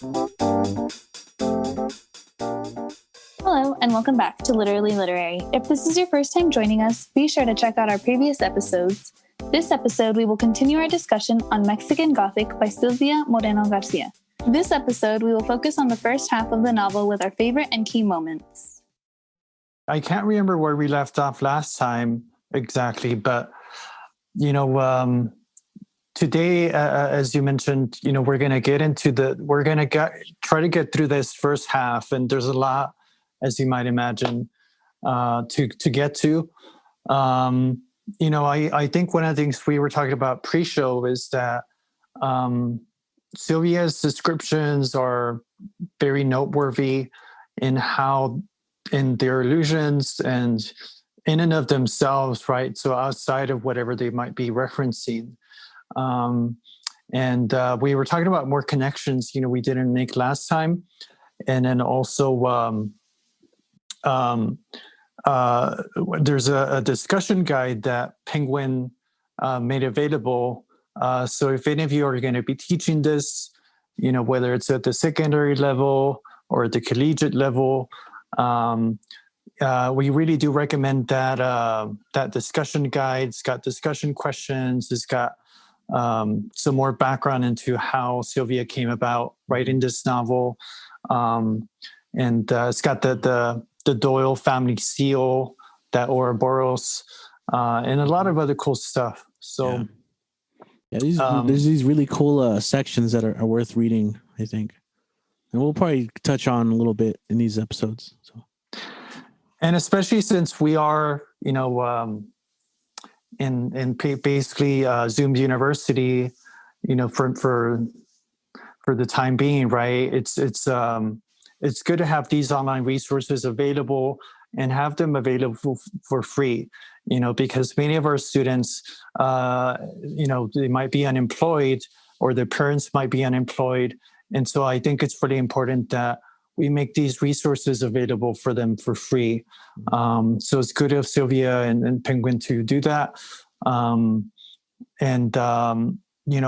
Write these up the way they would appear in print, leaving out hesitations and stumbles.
Hello, and welcome back to Literally Literary. If this is your first time joining us, be sure to check out our previous episodes. This episode, we will continue our discussion on Mexican Gothic by Silvia Moreno-Garcia. This episode, we will focus on the first half of the novel with our favorite and key moments. I can't remember where we left off last time exactly, but, today, as you mentioned, we're going to get into try to get through this first half, and there's a lot, as you might imagine, to get to. I think one of the things we were talking about pre-show is that Silvia's descriptions are very noteworthy in their illusions and in and of themselves, right? So outside of whatever they might be referencing. We were talking about more connections, we didn't make last time. And then also there's a discussion guide that Penguin made available. So if any of you are going to be teaching this, whether it's at the secondary level or at the collegiate level, we really do recommend that discussion guide. It's got discussion questions. It's got some more background into how Silvia came about writing this novel. It's got the Doyle family seal, that Ouroboros, and a lot of other cool stuff. So, there's these really cool sections that are worth reading, I think, and we'll probably touch on a little bit in these episodes. So, and especially since we are, in basically Zoom University, for the time being, right? It's good to have these online resources available and have them available for free, because many of our students, they might be unemployed or their parents might be unemployed. And so I think it's really important that we make these resources available for them for free. So it's good of Silvia and Penguin to do that.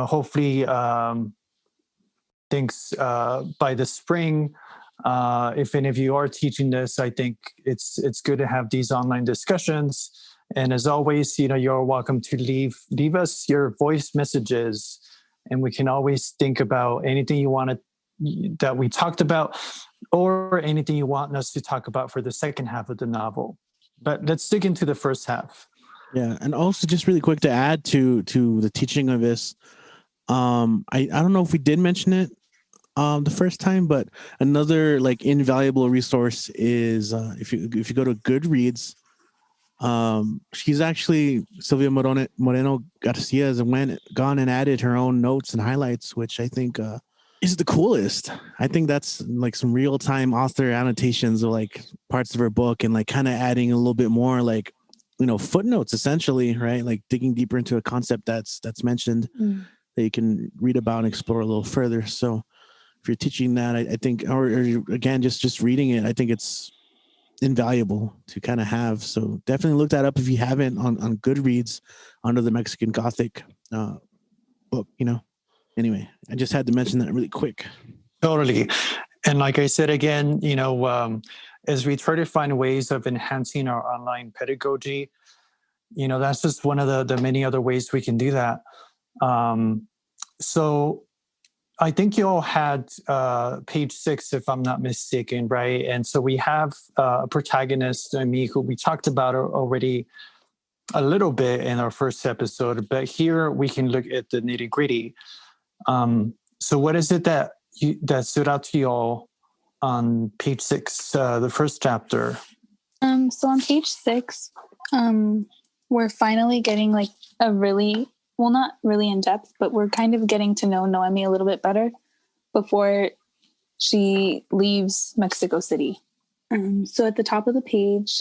Hopefully things by the spring, if any of you are teaching this, I think it's good to have these online discussions. And as always, you're welcome to leave us your voice messages, and we can always think about anything you want that we talked about, or anything you want us to talk about for the second half of the novel. But let's dig into the first half. Yeah, and also just really quick to add to the teaching of this, I don't know if we did mention it the first time, but another invaluable resource is if you go to Goodreads, she's actually Silvia Moreno-Garcia has gone and added her own notes and highlights, which I think is the coolest. I think that's some real-time author annotations of parts of her book, and kind of adding a little bit more footnotes, essentially, right? Digging deeper into a concept that's mentioned that you can read about and explore a little further. So if you're teaching that, I think, or again, just reading it, I think it's invaluable to kind of have. So definitely look that up if you haven't on Goodreads under the Mexican Gothic book, Anyway, I just had to mention that really quick. Totally. And like I said, again, as we try to find ways of enhancing our online pedagogy, that's just one of the many other ways we can do that. So I think you all had page 6, if I'm not mistaken, right? And so we have a protagonist, me, who we talked about already a little bit in our first episode, but here we can look at the nitty-gritty. So what is it that stood out to you all on page 6, the first chapter? So on page 6, we're finally getting a really, well, not really in depth, but we're kind of getting to know Noemi a little bit better before she leaves Mexico City. So at the top of the page,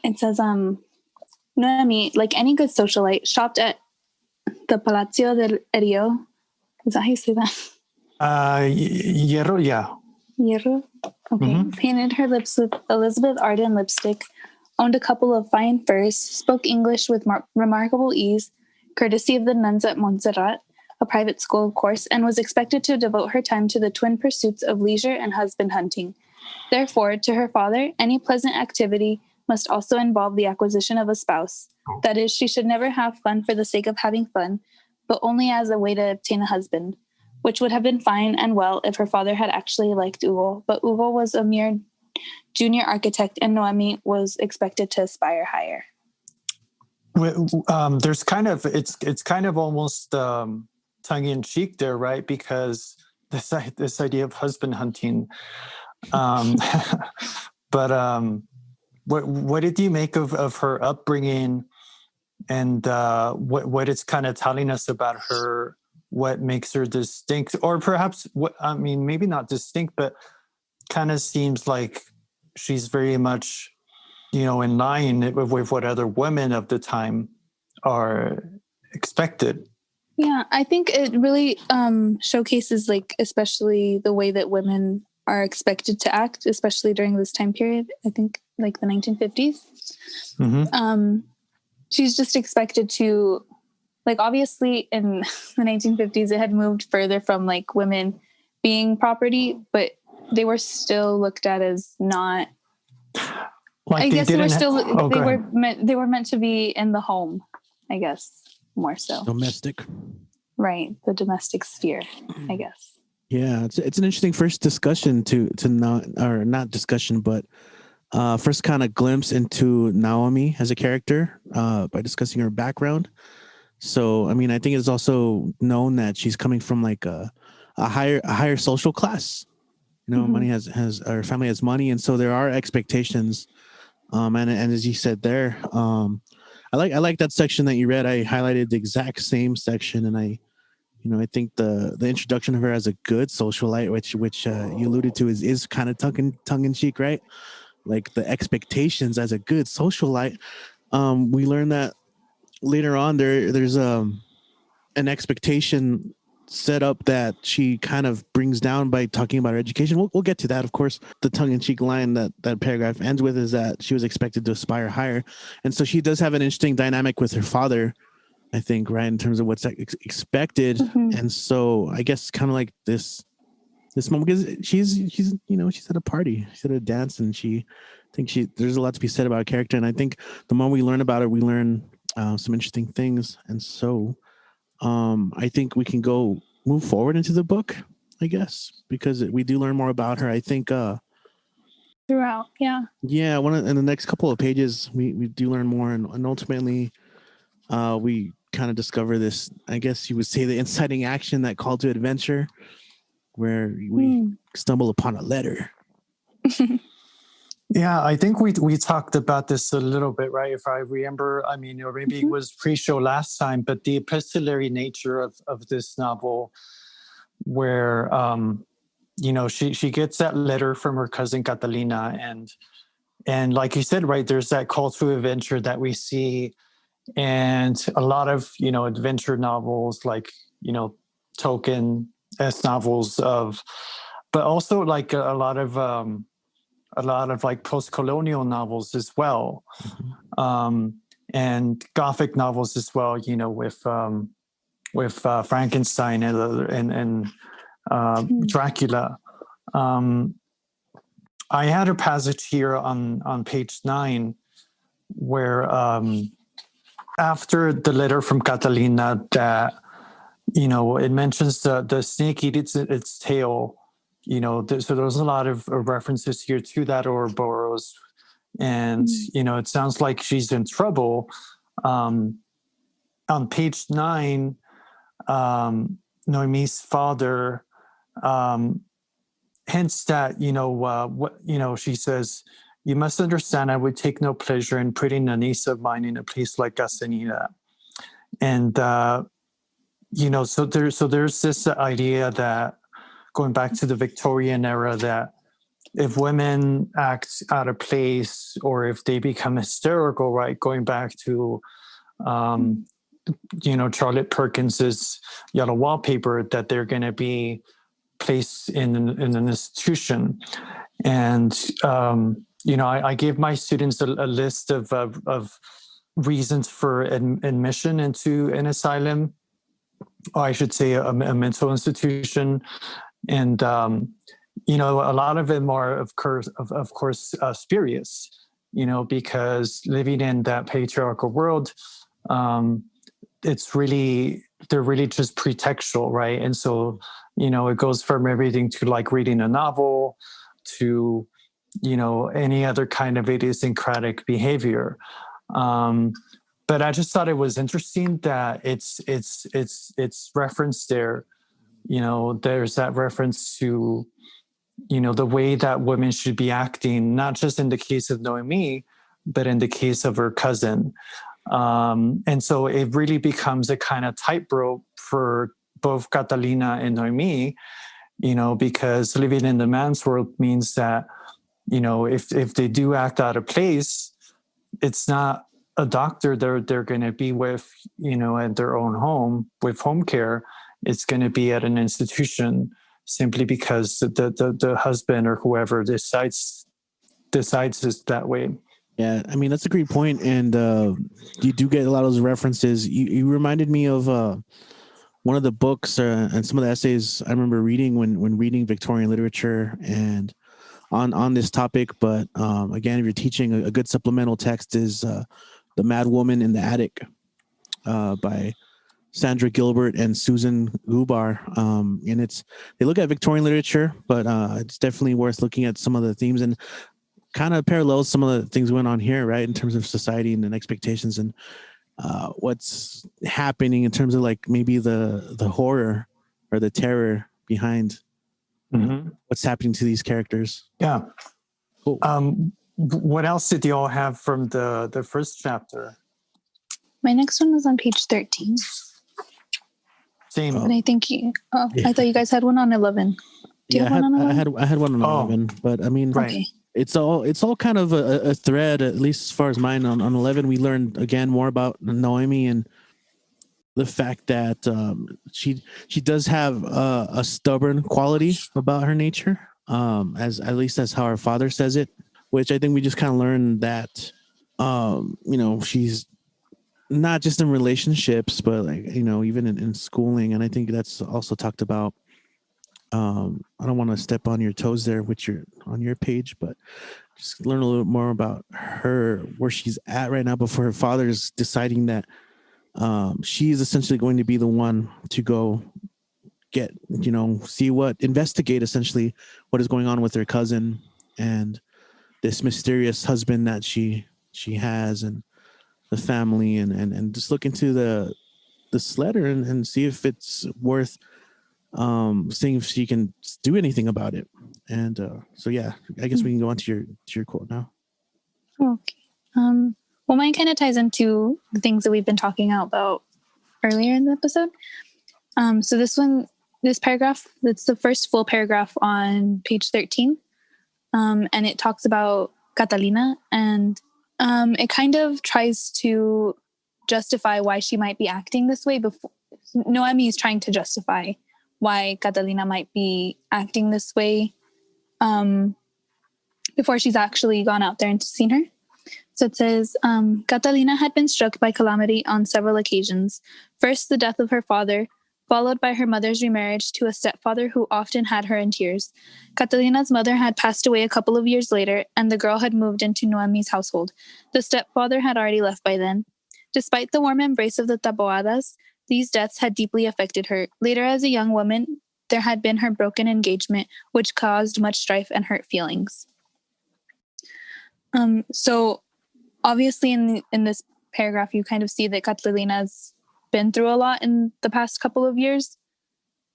it says, Noemi, like any good socialite, shopped at the Palacio del Rio. Is that how you say that? Hierro, yeah. Hierro? Okay. Mm-hmm. Painted her lips with Elizabeth Arden lipstick, owned a couple of fine furs, spoke English with remarkable ease, courtesy of the nuns at Montserrat, a private school, of course, and was expected to devote her time to the twin pursuits of leisure and husband hunting. Therefore, to her father, any pleasant activity must also involve the acquisition of a spouse. That is, she should never have fun for the sake of having fun, but only as a way to obtain a husband, which would have been fine and well if her father had actually liked Hugo, but Hugo was a mere junior architect and Noemi was expected to aspire higher. There's kind of, it's kind of almost tongue-in-cheek there, right? Because this idea of husband hunting, but what did you make of her upbringing, and what it's kind of telling us about her, what makes her distinct, or perhaps maybe not distinct, but kind of seems like she's very much, in line with what other women of the time are expected. Yeah, I think it really showcases, like, especially the way that women are expected to act, especially during this time period. I think like the 1950s. Mm-hmm. She's just expected to, like, obviously in the 1950s, it had moved further from like women being property, but they were still looked at as not. Like, I guess they were still they were meant to be in the home, I guess, more so domestic, right? The domestic sphere, I guess. Yeah, it's an interesting first discussion not discussion, but first kind of glimpse into Naomi as a character by discussing her background. So, I mean, I think it's also known that she's coming from like a higher social class. Mm-hmm. Money has her family has money, and so there are expectations. And as you said there, I like that section that you read. I highlighted the exact same section, and I think the introduction of her as a good socialite, which you alluded to, is kind of tongue in cheek, right? Like the expectations as a good socialite. We learn that later on. There's an expectation set up that she kind of brings down by talking about her education. We'll get to that, of course. The tongue-in-cheek line that paragraph ends with is that she was expected to aspire higher, and so she does have an interesting dynamic with her father, I think, right, in terms of what's expected. Mm-hmm. And so I guess kind of like this moment, because she's at a party, she's at a dance, and there's a lot to be said about her character. And I think the more we learn about her, we learn some interesting things. And so I think we can move forward into the book, I guess, because we do learn more about her. I think throughout, yeah, in the next couple of pages we do learn more, and ultimately we kind of discover this, I guess you would say, the inciting action, that call to adventure, where we stumble upon a letter. Yeah, I think we talked about this a little bit, right? If I remember, or maybe it was pre-show last time, but the epistolary nature of this novel, where she gets that letter from her cousin Catalina, and like you said, right, there's that call to adventure that we see, and a lot of adventure novels, like Tolkien as novels but also like a lot of like post-colonial novels as well. Mm-hmm. And Gothic novels as well, with Frankenstein and Dracula. I had a passage here on page 9 where after the letter from Catalina, that it mentions the snake eats its tail. So there's a lot of references here to that Ouroboros, and it sounds like she's in trouble. On page 9, Noemi's father hints that she says, "You must understand, I would take no pleasure in putting a niece of mine in a place like Gasanida." And so there's this idea that, going back to the Victorian era, that if women act out of place, or if they become hysterical, right, going back to Charlotte Perkins's Yellow Wallpaper, that they're going to be placed in an institution. And I gave my students a list of reasons for admission into an asylum. or I should say a mental institution. And, a lot of them are, of course, spurious, because living in that patriarchal world, they're really just pretextual, right? And so, it goes from everything to like reading a novel to, any other kind of idiosyncratic behavior. Um, but I just thought it was interesting that it's referenced there. There's that reference to, the way that women should be acting, not just in the case of Noemi, but in the case of her cousin. And so it really becomes a kind of tightrope for both Catalina and Noemi, because living in the man's world means that, if they do act out of place, it's not a doctor they're going to be with, at their own home with home care. It's going to be at an institution, simply because the husband or whoever decides this that way. Yeah, I mean, that's a great point. And you do get a lot of those references. You reminded me of one of the books and some of the essays I remember reading when reading Victorian literature and on this topic. But again, if you're teaching, a good supplemental text is The Mad Woman in the Attic by Sandra Gilbert and Susan Gubar. And they look at Victorian literature, but it's definitely worth looking at some of the themes and kind of parallels some of the things going on here, right? In terms of society and expectations and what's happening in terms of like maybe the horror or the terror behind what's happening to these characters. Yeah. Cool. What else did you all have from the first chapter? My next one was on page 13. Same. And I think I thought you guys had one on 11. Do you have one on 11? I had one on 11, but I mean, right. Okay. It's all kind of a thread, at least as far as mine. On 11, we learned again more about Noemi and the fact that she does have a stubborn quality about her nature, as at least that's how her father says it. Which I think we just kind of learned that, she's not just in relationships, but like even in schooling, and I think that's also talked about. I don't want to step on your toes there with on your page, but just learn a little more about her, where she's at right now before her father's deciding that she's essentially going to be the one to go get, investigate essentially what is going on with her cousin and this mysterious husband that she has and the family and just look into this letter and see if it's worth seeing if she can do anything about it. And so yeah, I guess we can go on to your quote now. Okay. Well, mine kind of ties into the things that we've been talking about earlier in the episode. So this paragraph, that's the first full paragraph on page 13. And it talks about Catalina, and it kind of tries to justify why she might be acting this way. Before Noemi is trying to justify why Catalina might be acting this way before she's actually gone out there and seen her. So it says, Catalina had been struck by calamity on several occasions. First, the death of her father, followed by her mother's remarriage to a stepfather who often had her in tears. Catalina's mother had passed away a couple of years later, and the girl had moved into Noemi's household. The stepfather had already left by then. Despite the warm embrace of the Taboadas, these deaths had deeply affected her. Later, as a young woman, there had been her broken engagement, which caused much strife and hurt feelings. So obviously in this paragraph, you kind of see that Catalina's been through a lot in the past couple of years.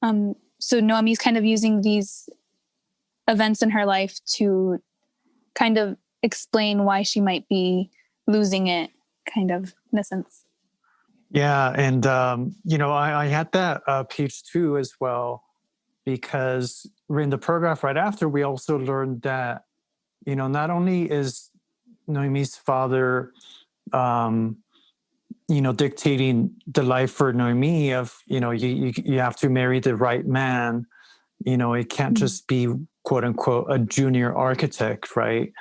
So Noemi's kind of using these events in her life to kind of explain why she might be losing it, kind of, in a sense. Yeah, and I had that page 2 as well, because in the paragraph right after, we also learned that not only is Noemi's father dictating the life for Noemi of you have to marry the right man, it can't just be quote unquote a junior architect, right?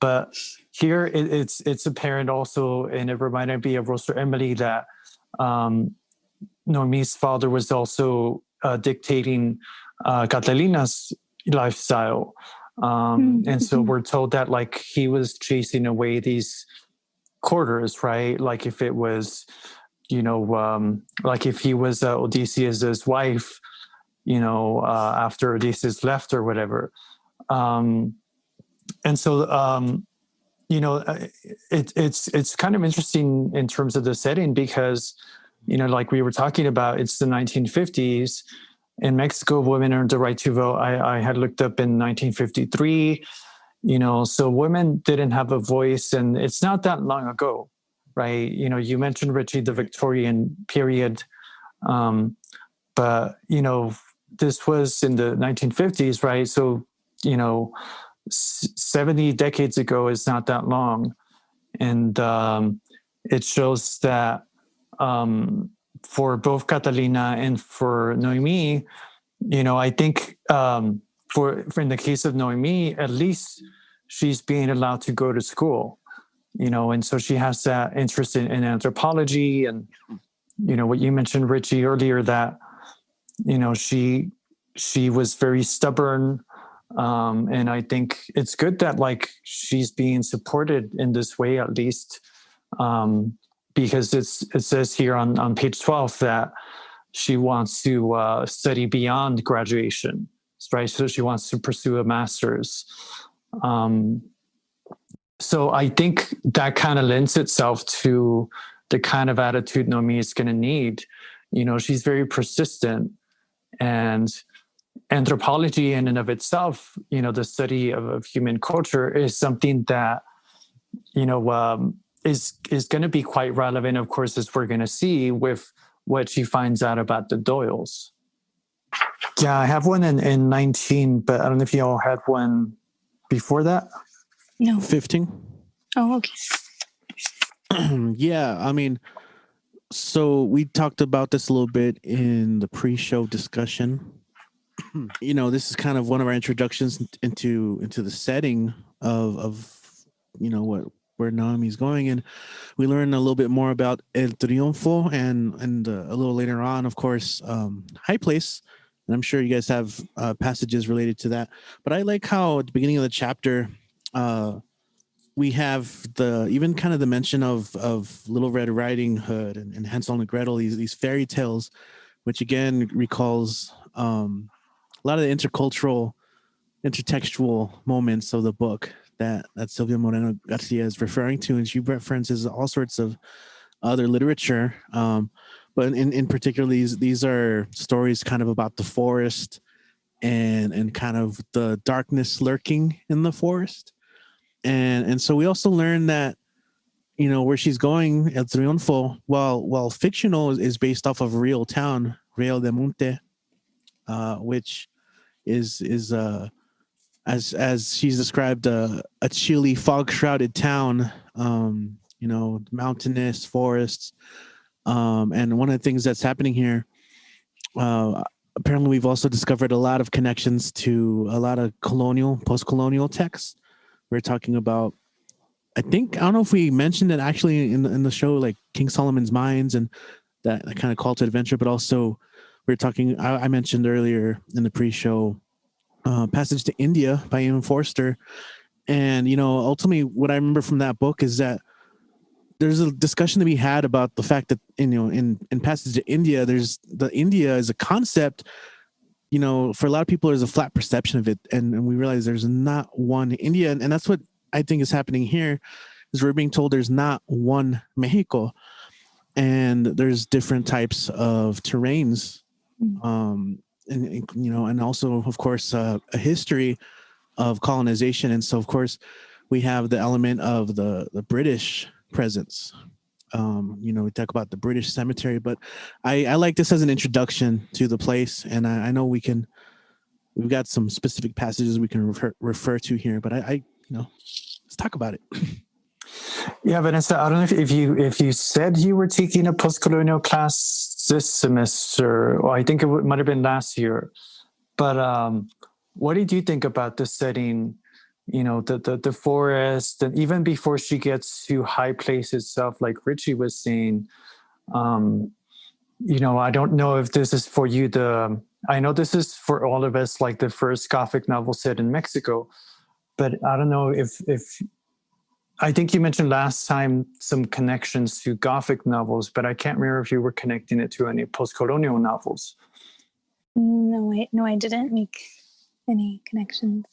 But here it's apparent also, and it reminded me of Rosa Emily, that Noemi's father was also dictating Catalina's lifestyle. And so we're told that like he was chasing away these quarters, right? Like if it was, like if he was Odysseus's wife, after Odysseus left or whatever. And so, it's kind of interesting in terms of the setting because, like we were talking about, it's the 1950s. In Mexico, women earned the right to vote. I had looked up in 1953, so women didn't have a voice, and it's not that long ago, right? You mentioned, Richie, the Victorian period, but, this was in the 1950s, right? So, 70 decades ago is not that long. And it shows that for both Catalina and for Noemi, I think for in the case of Noemi, at least she's being allowed to go to school, and so she has that interest in anthropology. And, what you mentioned, Richie, earlier, that, she was very stubborn. And I think it's good that like she's being supported in this way, at least, because it says here on page 12 that she wants to study beyond graduation, right? So she wants to pursue a master's. So I think that kind of lends itself to the kind of attitude Nomi is going to need. She's very persistent, and anthropology in and of itself, the study of human culture, is something that, is going to be quite relevant, of course, as we're going to see with what she finds out about the Doyles. Yeah, I have one in 19, but I don't know if you all had one before that. No. 15. Oh, okay. Yeah, I mean, so we talked about this a little bit in the pre-show discussion. This is kind of one of our introductions into the setting of where Naomi's going, and we learn a little bit more about El Triunfo and a little later on, of course, High Place. And I'm sure you guys have passages related to that. But I like how at the beginning of the chapter, we have even kind of the mention of Little Red Riding Hood and Hansel and Gretel, these fairy tales, which again recalls a lot of the intertextual moments of the book that Silvia Moreno-Garcia is referring to, and she references all sorts of other literature. But in particular, these are stories kind of about the forest and kind of the darkness lurking in the forest. And so we also learn that, where she's going, El Triunfo, while fictional, is based off of a real town, Real de Monte, which is as she's described, a chilly, fog-shrouded town, mountainous forests. And one of the things that's happening here, apparently we've also discovered a lot of connections to a lot of post-colonial texts. We're talking about, I don't know if we mentioned it actually in the show, like King Solomon's Mines and that kind of call to adventure, but also we're talking, I mentioned earlier in the pre-show, Passage to India by Ian Forster. And, ultimately what I remember from that book is that there's a discussion to be had about the fact that, in Passage to India, India is a concept, for a lot of people, there's a flat perception of it. And we realize there's not one India. And that's what I think is happening here, is we're being told there's not one Mexico, and there's different types of terrains. And also, of course, a history of colonization. And so, of course, we have the element of the British presence. We talk about the British cemetery, but I like this as an introduction to the place. And I know we've got some specific passages we can refer to here, but let's talk about it. Yeah, Vanessa, I don't know if you said you were taking a post-colonial class this semester, or I think it might have been last year. But what did you think about the setting? The forest, and even before she gets to High Place itself, like Richie was saying, I don't know if this is for you. I know this is for all of us, like the first Gothic novel set in Mexico, but I don't know if I think you mentioned last time some connections to Gothic novels, but I can't remember if you were connecting it to any post-colonial novels. No, I didn't make any connections.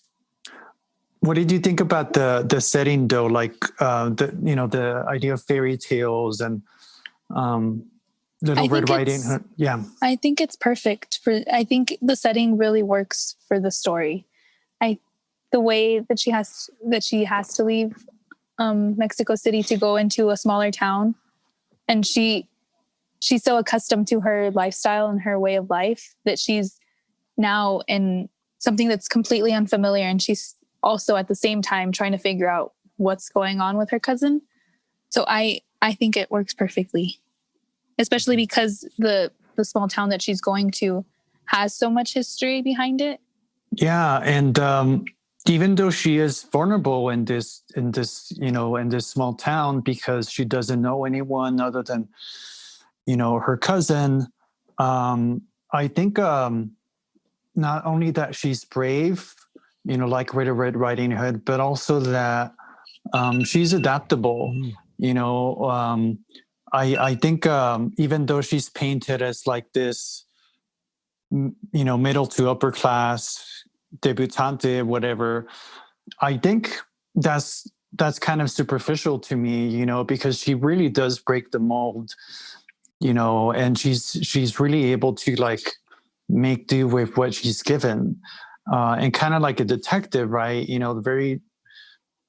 What did you think about the setting though? Like the idea of fairy tales and Little Red Riding Hood. Yeah. I think it's perfect I think the setting really works for the story. The way that she has to leave Mexico City to go into a smaller town, and she's so accustomed to her lifestyle and her way of life that she's now in something that's completely unfamiliar, and she's also at the same time trying to figure out what's going on with her cousin. So I think it works perfectly, especially because the small town that she's going to has so much history behind it. Yeah, and even though she is vulnerable in this small town because she doesn't know anyone other than her cousin, I think not only that she's brave, like Red Riding Hood, but also that she's adaptable. I think even though she's painted as like this, middle to upper class debutante, whatever, I think that's kind of superficial to me, because she really does break the mold, and she's really able to like make do with what she's given, and kind of like a detective, right? The very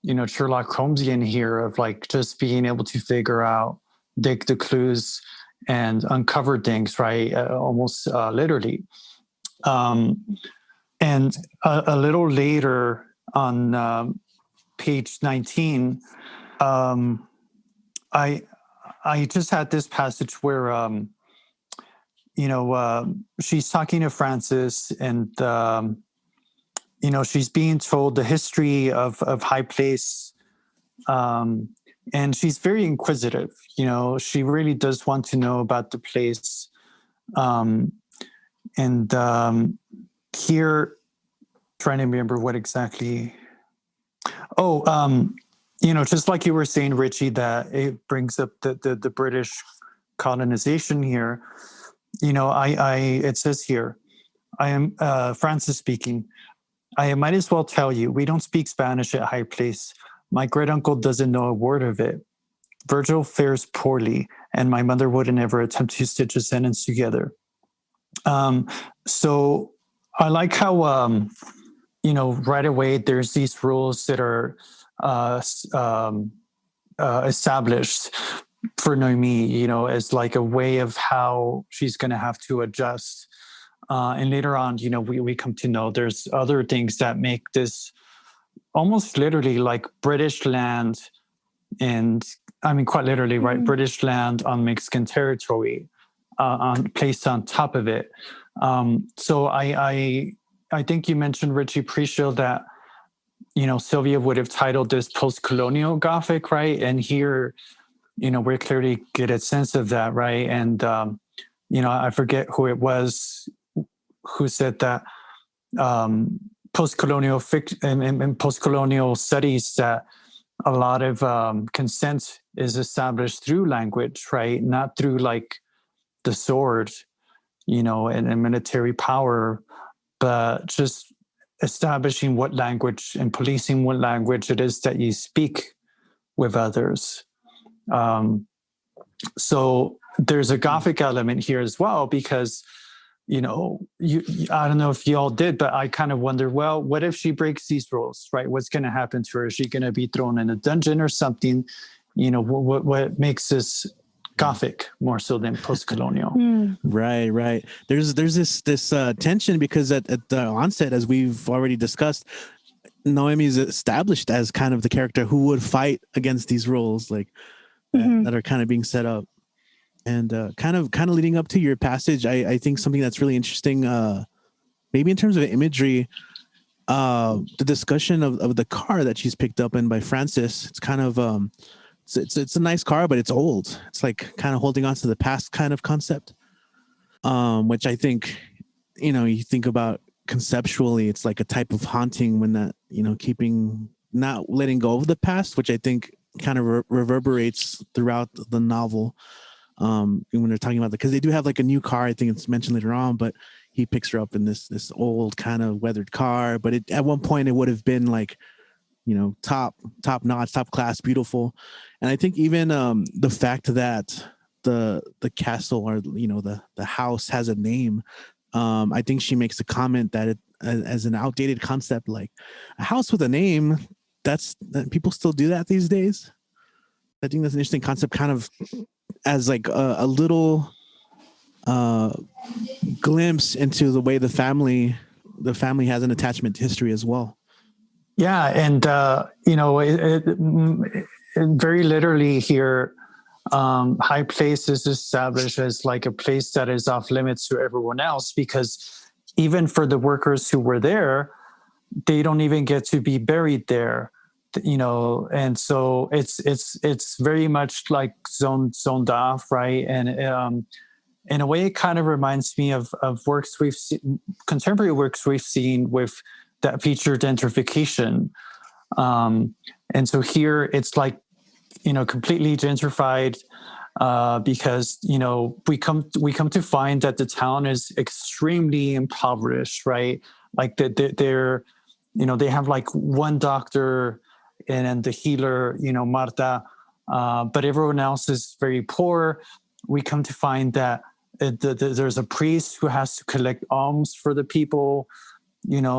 Sherlock Holmesian here of like just being able to figure out, dig the clues and uncover things, right? Almost literally. And a little later on page 19, I just had this passage where she's talking to Francis, and she's being told the history of High Place, and she's very inquisitive. She really does want to know about the place, and here, trying to remember what exactly. Just like you were saying, Richie, that it brings up the British colonization here. It says here, I am Francis speaking. I might as well tell you, we don't speak Spanish at High Place. My great uncle doesn't know a word of it. Virgil fares poorly, and my mother wouldn't ever attempt to stitch a sentence together. So I like how right away there's these rules that are established for Noemi, as like a way of how she's going to have to adjust. And later on, we come to know there's other things that make this almost literally like British land, and I mean quite literally, right? British land on Mexican territory, placed on top of it. So I think you mentioned, Richie, pre-show that Silvia would have titled this post-colonial Gothic, right? And here, we clearly get a sense of that, right? And I forget who it was who said that post-colonial fiction and post-colonial studies, that a lot of consent is established through language, right? Not through like the sword, and military power, but just establishing what language and policing what language it is that you speak with others. So there's a Gothic element here as well, because I don't know if y'all did, but I kind of wonder, well, what if she breaks these rules, right? What's going to happen to her? Is she going to be thrown in a dungeon or something? What makes this Gothic more so than post-colonial? Right. There's this tension, because at the onset, as we've already discussed, Noemi is established as kind of the character who would fight against these rules, like that are kind of being set up. And kind of leading up to your passage, I think something that's really interesting, maybe in terms of imagery, the discussion of the car that she's picked up in by Francis. It's kind of it's a nice car, but it's old. It's like kind of holding on to the past kind of concept. which I think, you think about conceptually, it's like a type of haunting when that, not letting go of the past, which I think kind of reverberates throughout the novel. When they're talking about because they do have like a new car, I think it's mentioned later on, but he picks her up in this old kind of weathered car. But at one point it would have been like, top notch, top class, beautiful. And I think even the fact that the castle or the house has a name, I think she makes a comment that it as an outdated concept, like a house with a name, that people still do that these days. I think that's an interesting concept, kind of as like a little glimpse into the way the family has an attachment to history as well. Yeah, and very literally here, High Place is established as like a place that is off limits to everyone else, because even for the workers who were there, they don't even get to be buried there, and so it's very much like zoned off, right? And in a way, it kind of reminds me of works we've seen, contemporary works we've seen with that feature gentrification. And so here it's like, completely gentrified, because, we come to find that the town is extremely impoverished, right? Like they're, they have like one doctor and the healer, Marta, but everyone else is very poor. We come to find that there's a priest who has to collect alms for the people,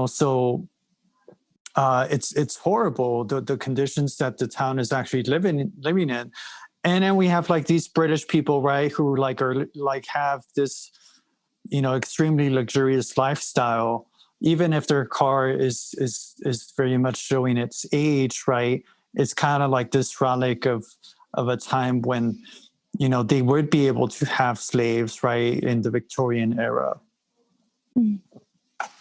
so it's horrible, the conditions that the town is actually living in. And then we have like these British people, right, who have this, extremely luxurious lifestyle, even if their car is very much showing its age, right? It's kind of like this relic of a time when, they would be able to have slaves, right, in the Victorian era. Mm.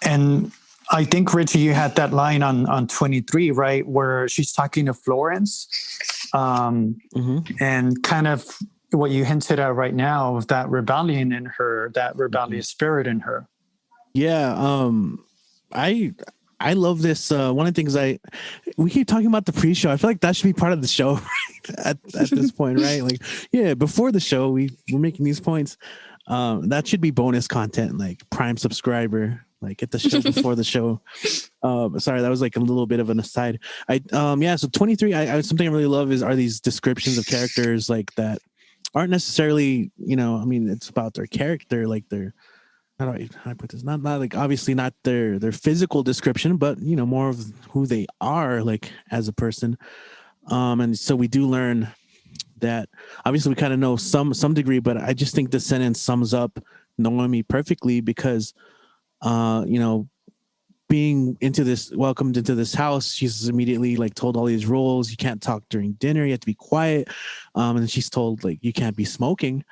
And I think, Richie, you had that line on 23, right, where she's talking to Florence, and kind of what you hinted at right now of that rebellion in her, that rebellious spirit in her. Yeah, I love this. One of the things we keep talking about the pre-show. I feel like that should be part of the show, right? at this point, right? Like, yeah, before the show, we're making these points. That should be bonus content, like Prime subscriber. Like get the show before the show. Sorry, that was like a little bit of an aside. So 23, something I really love are these descriptions of characters like that aren't necessarily, it's about their character, like their, how do I put this? Not like obviously not their physical description, but more of who they are like as a person. And so we do learn that obviously we kind of know some degree, but I just think the sentence sums up Noemi perfectly because being welcomed into this house, she's immediately like told all these rules. You can't talk during dinner. You have to be quiet. And then she's told like, you can't be smoking.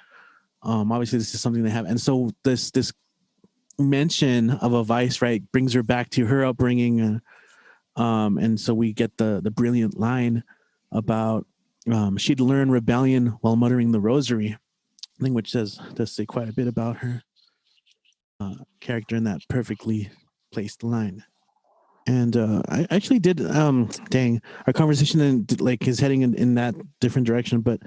Obviously this is something they have. And so this mention of a vice, right, brings her back to her upbringing. And so we get the brilliant line about, she'd learn rebellion while muttering the rosary, I think, which does say quite a bit about her character in that perfectly placed line. And I actually did our conversation is heading in that different direction, but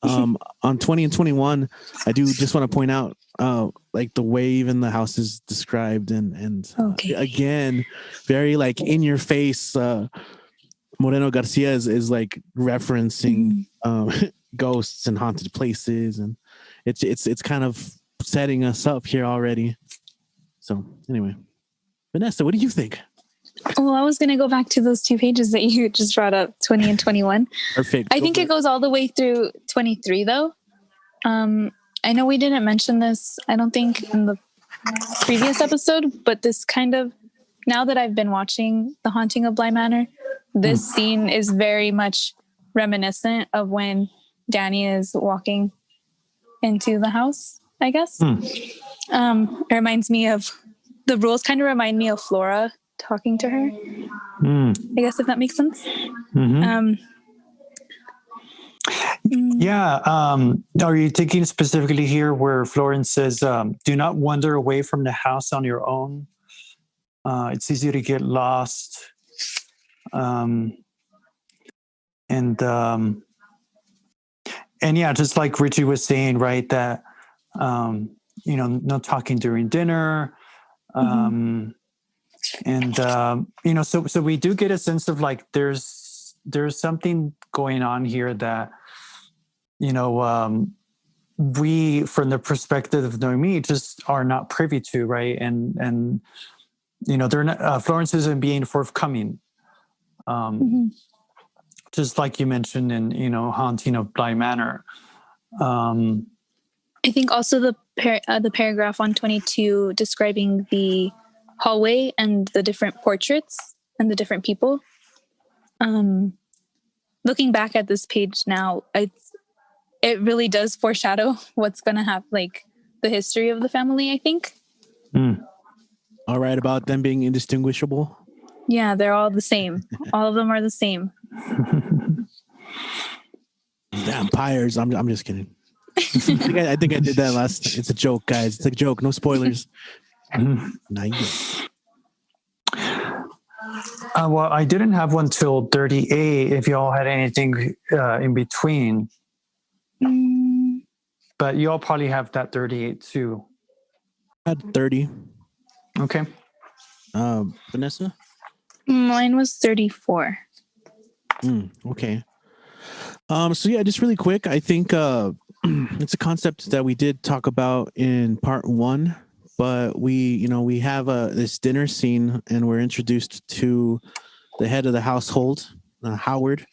on 20 and 21 I do just want to point out like the way even the house is described and again very like in your face. Moreno-Garcia is like referencing ghosts and haunted places, and it's kind of setting us up here already. So anyway, Vanessa, what do you think? Well, I was going to go back to those two pages that you just brought up, 20 and 21. Perfect. I think it goes all the way through 23, though. I know we didn't mention this, I don't think, in the previous episode, but this kind of, now that I've been watching The Haunting of Bly Manor, this scene is very much reminiscent of when Danny is walking into the house, I guess. It reminds me of, the rules kind of remind me of Flora talking to her. I guess, if that makes sense. Yeah. Are you thinking specifically here where Florence says, do not wander away from the house on your own? It's easy to get lost. And yeah, just like Richie was saying, right, that, no talking during dinner. So we do get a sense of like, there's something going on here that, we, from the perspective of Noemi, just are not privy to, right? And they're not, Florence isn't being forthcoming. Just like you mentioned in, Haunting of Bly Manor. I think also the paragraph on 22 describing the hallway and the different portraits and the different people. Looking back at this page now, it really does foreshadow what's going to happen, like the history of the family, I think. All right, about them being indistinguishable. Yeah, they're all the same. All of them are the same. Vampires. I'm just kidding. I think I did that last time. It's a joke, guys. It's a joke. No spoilers. Nice. Well, I didn't have one till 38. If y'all had anything in between, but y'all probably have that 38 too. I had 30. Okay. Vanessa? Mine was 34. Okay. So yeah, just really quick. I think it's a concept that we did talk about in part 1, but we have this dinner scene, and we're introduced to the head of the household, Howard,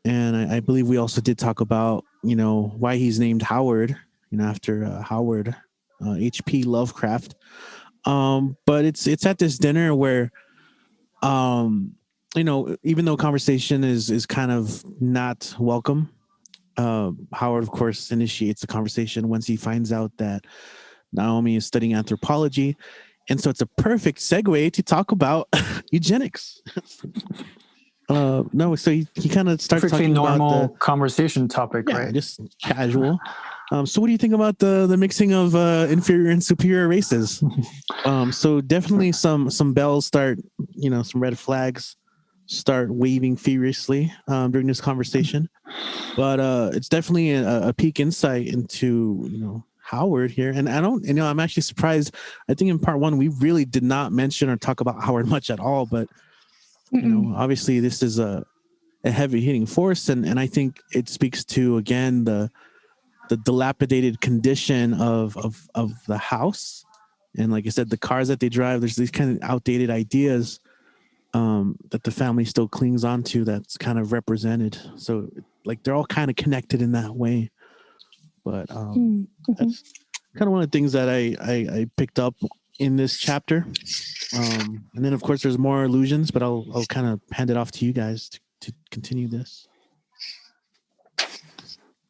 and I believe we also did talk about why he's named Howard, after Howard H.P. Lovecraft. But it's at this dinner where even though conversation is kind of not welcome, Howard, of course, initiates the conversation once he finds out that Naomi is studying anthropology. And so it's a perfect segue to talk about eugenics. So he kind of starts Perfectly talking normal about the conversation topic, yeah, right? just casual. So what do you think about the mixing of inferior and superior races? So definitely some bells start, some red flags start waving furiously during this conversation. But it's definitely a peek insight into, Howard here. And I'm actually surprised. I think in part 1, we really did not mention or talk about Howard much at all. But, obviously this is a heavy hitting force. And I think it speaks to, again, the dilapidated condition of the house. And like I said, the cars that they drive, there's these kind of outdated ideas that the family still clings on to that's kind of represented. So like they're all kind of connected in that way. But that's kind of one of the things that I picked up in this chapter. And then of course there's more allusions, but I'll kind of hand it off to you guys to continue this.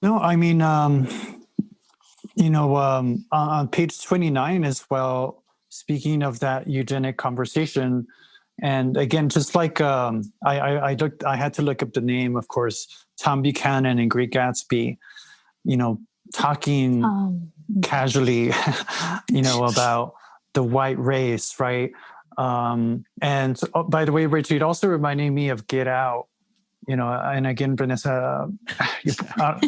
No, I mean, on page 29 as well, speaking of that eugenic conversation, and again, just like I had to look up the name, of course, Tom Buchanan and Great Gatsby, talking casually, about the white race, right? And by the way, Richard, it also reminded me of Get Out. And again, Vanessa, I'm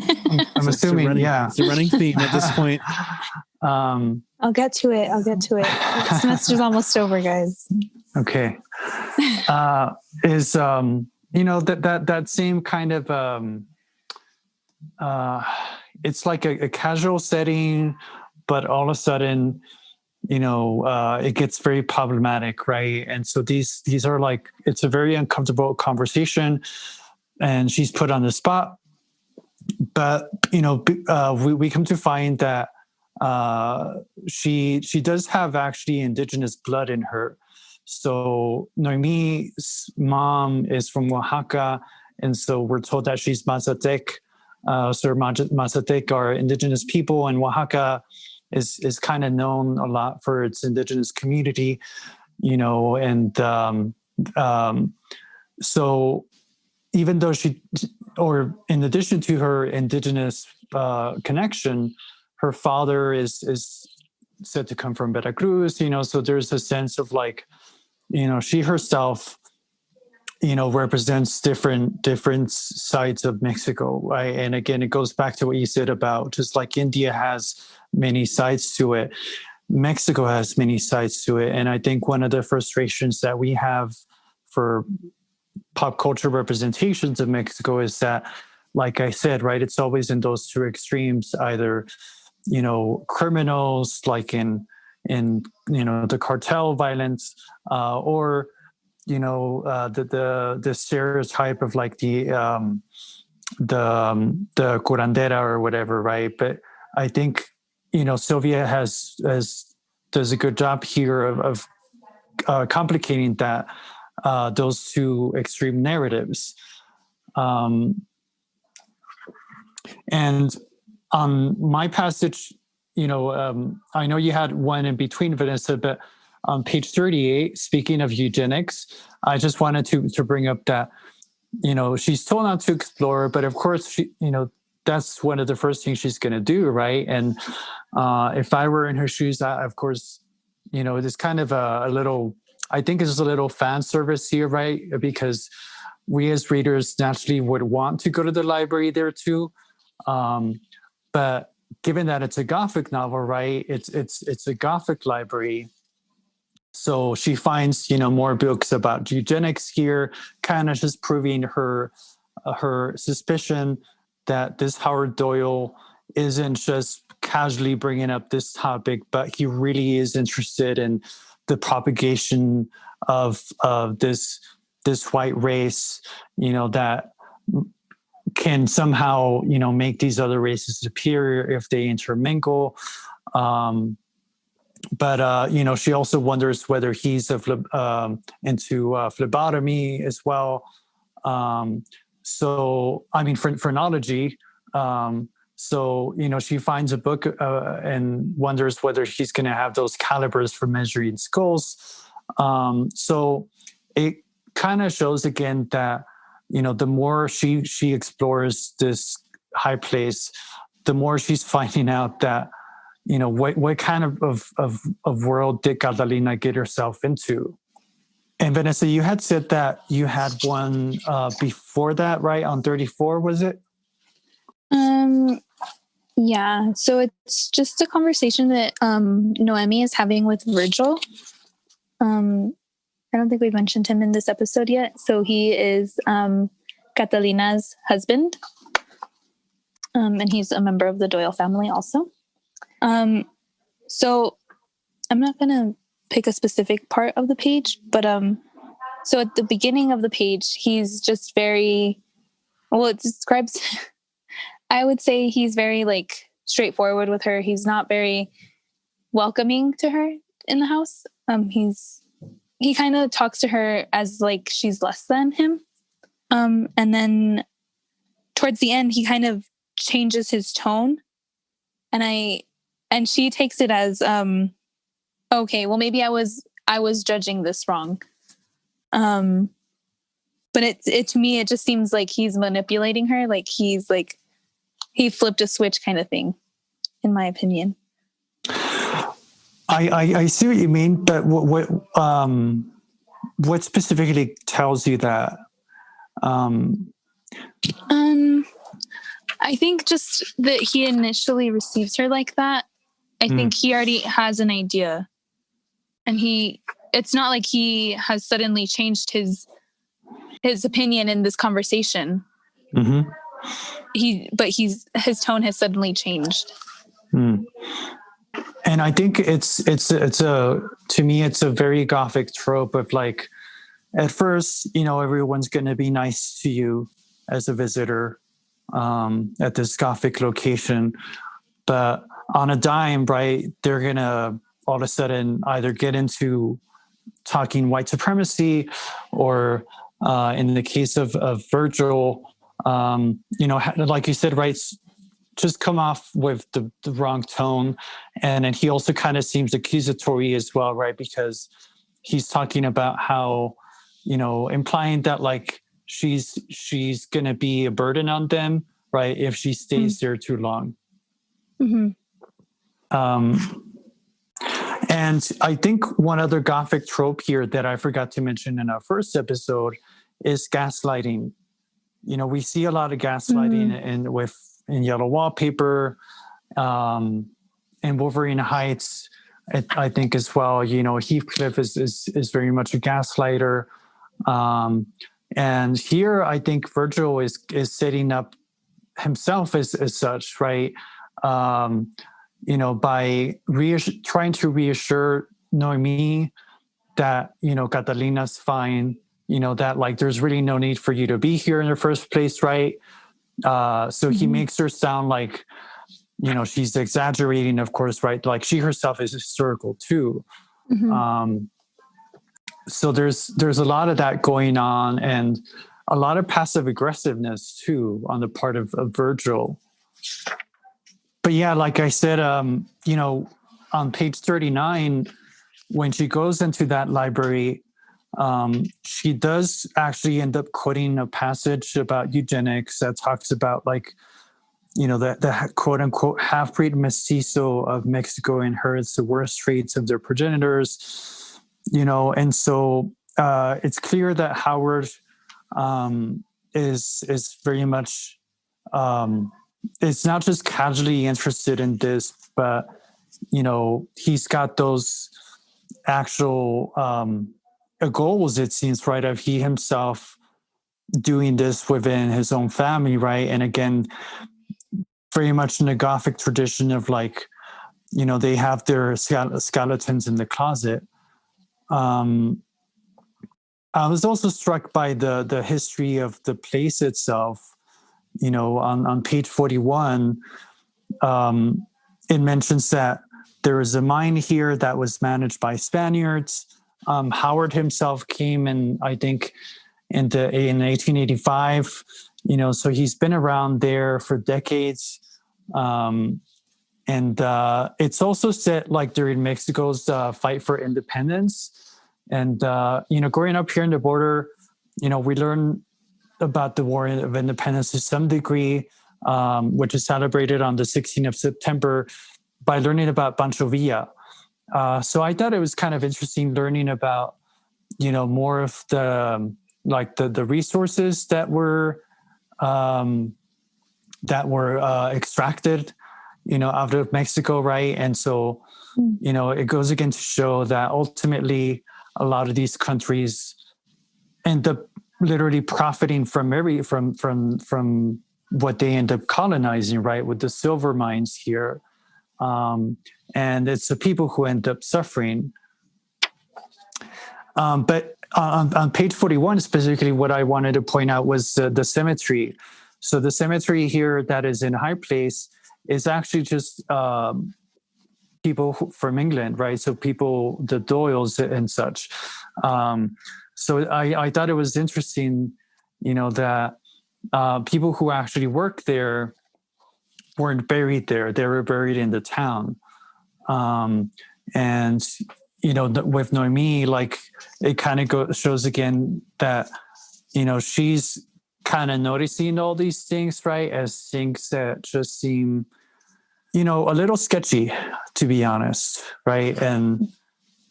assuming, it's a running theme at this point. I'll get to it. The semester's almost over, guys. Okay. Is that same kind of it's like a casual setting, but all of a sudden, it gets very problematic, right? And so these are like, it's a very uncomfortable conversation, and she's put on the spot. But we come to find that she does have actually indigenous blood in her. So Noemi's mom is from Oaxaca, and so we're told that she's Mazatec. Mazatec are indigenous people, and Oaxaca is kind of known a lot for its indigenous community, and so even though or in addition to her indigenous connection, her father is said to come from Veracruz, so there's a sense of like, she herself, represents different sides of Mexico, right? And again, it goes back to what you said about just like India has many sides to it, Mexico has many sides to it. And I think one of the frustrations that we have for pop culture representations of Mexico is that, like I said, right, it's always in those two extremes, either, criminals like in the cartel violence, or the stereotype of like the curandera or whatever, right? But I think Sylvia has does a good job here of complicating that those two extreme narratives, and on my passage, I know you had one in between, Vanessa, but on page 38, speaking of eugenics, I just wanted to bring up that, she's told not to explore, but of course, that's one of the first things she's going to do, right? And if I were in her shoes, of course, it's kind of a little, I think it's a little fan service here, right? Because we as readers naturally would want to go to the library there too. But given that it's a Gothic novel, right? It's a Gothic library. So she finds, more books about eugenics here, kind of just proving her suspicion that this Howard Doyle isn't just casually bringing up this topic, but he really is interested in the propagation of this white race, that can somehow, make these other races superior if they intermingle. But she also wonders whether he's into phlebotomy as well. So, I mean, phrenology. So, she finds a book and wonders whether he's going to have those calibers for measuring skulls. So it kind of shows again that, the more she explores this high place, the more she's finding out that, what kind of world did Catalina get herself into? And Vanessa, you had said that you had one before that, right? On 34, was it? Yeah. So it's just a conversation that Noemi is having with Virgil. I don't think we've mentioned him in this episode yet. So he is Catalina's husband. And he's a member of the Doyle family also. So I'm not going to pick a specific part of the page, but so at the beginning of the page, he's just very, well, it describes, I would say he's very like straightforward with her. He's not very welcoming to her in the house. He kind of talks to her as like she's less than him. And then towards the end, he kind of changes his tone, and she takes it as okay, well, maybe I was judging this wrong. But it to me, it just seems like he's manipulating her, like he's like he flipped a switch kind of thing, in my opinion. I see what you mean, but what specifically tells you that? I think just that he initially receives her like that. I think he already has an idea, and it's not like he has suddenly changed his opinion in this conversation. Mm-hmm. His tone has suddenly changed. And I think to me, it's a very Gothic trope of like, at first, everyone's going to be nice to you as a visitor at this Gothic location, but on a dime, right, they're going to all of a sudden either get into talking white supremacy, or in the case of Virgil, like you said, right, just come off with the wrong tone. And then he also kind of seems accusatory as well, right? Because he's talking about how, implying that like she's going to be a burden on them, right, if she stays there too long. And I think one other Gothic trope here that I forgot to mention in our first episode is gaslighting. We see a lot of gaslighting in Yellow Wallpaper, in Wolverine Heights, I think as well. Heathcliff is very much a gaslighter. And here I think Virgil is setting up himself as such, right? By trying to reassure Noemi that, Catalina's fine, that like there's really no need for you to be here in the first place, right? So he makes her sound like, she's exaggerating, of course, right? Like she herself is hysterical too. So there's a lot of that going on, and a lot of passive aggressiveness too on the part of Virgil. But yeah, like I said, on page 39, when she goes into that library, she does actually end up quoting a passage about eugenics that talks about like, the quote unquote half-breed mestizo of Mexico inherits the worst traits of their progenitors, and so it's clear that Howard is very much, it's not just casually interested in this, but he's got those actual goals, it seems, right, of he himself doing this within his own family, right? And again, very much in the Gothic tradition of like, they have their skeletons in the closet. I was also struck by the history of the place itself. On page 41, it mentions that there was a mine here that was managed by Spaniards. Howard himself came in, I think, in 1885. So he's been around there for decades. And it's also set like during Mexico's fight for independence. And, growing up here in the border, we learn about the War of Independence to some degree, which is celebrated on the 16th of September, by learning about Pancho Villa. So I thought it was kind of interesting learning about, more of the resources that were extracted, out of Mexico, right? And so, it goes again to show that ultimately a lot of these countries end up literally profiting from what they end up colonizing, right? With the silver mines here. And it's the people who end up suffering. But on page 41, specifically, what I wanted to point out was the cemetery. So the cemetery here that is in High Place is actually just people from England, right? So people, the Doyles and such. So I thought it was interesting, that people who actually worked there weren't buried there. They were buried in the town. And, with Noemi, like it kind of shows again that, she's kind of noticing all these things, right? As things that just seem, a little sketchy, to be honest, right? And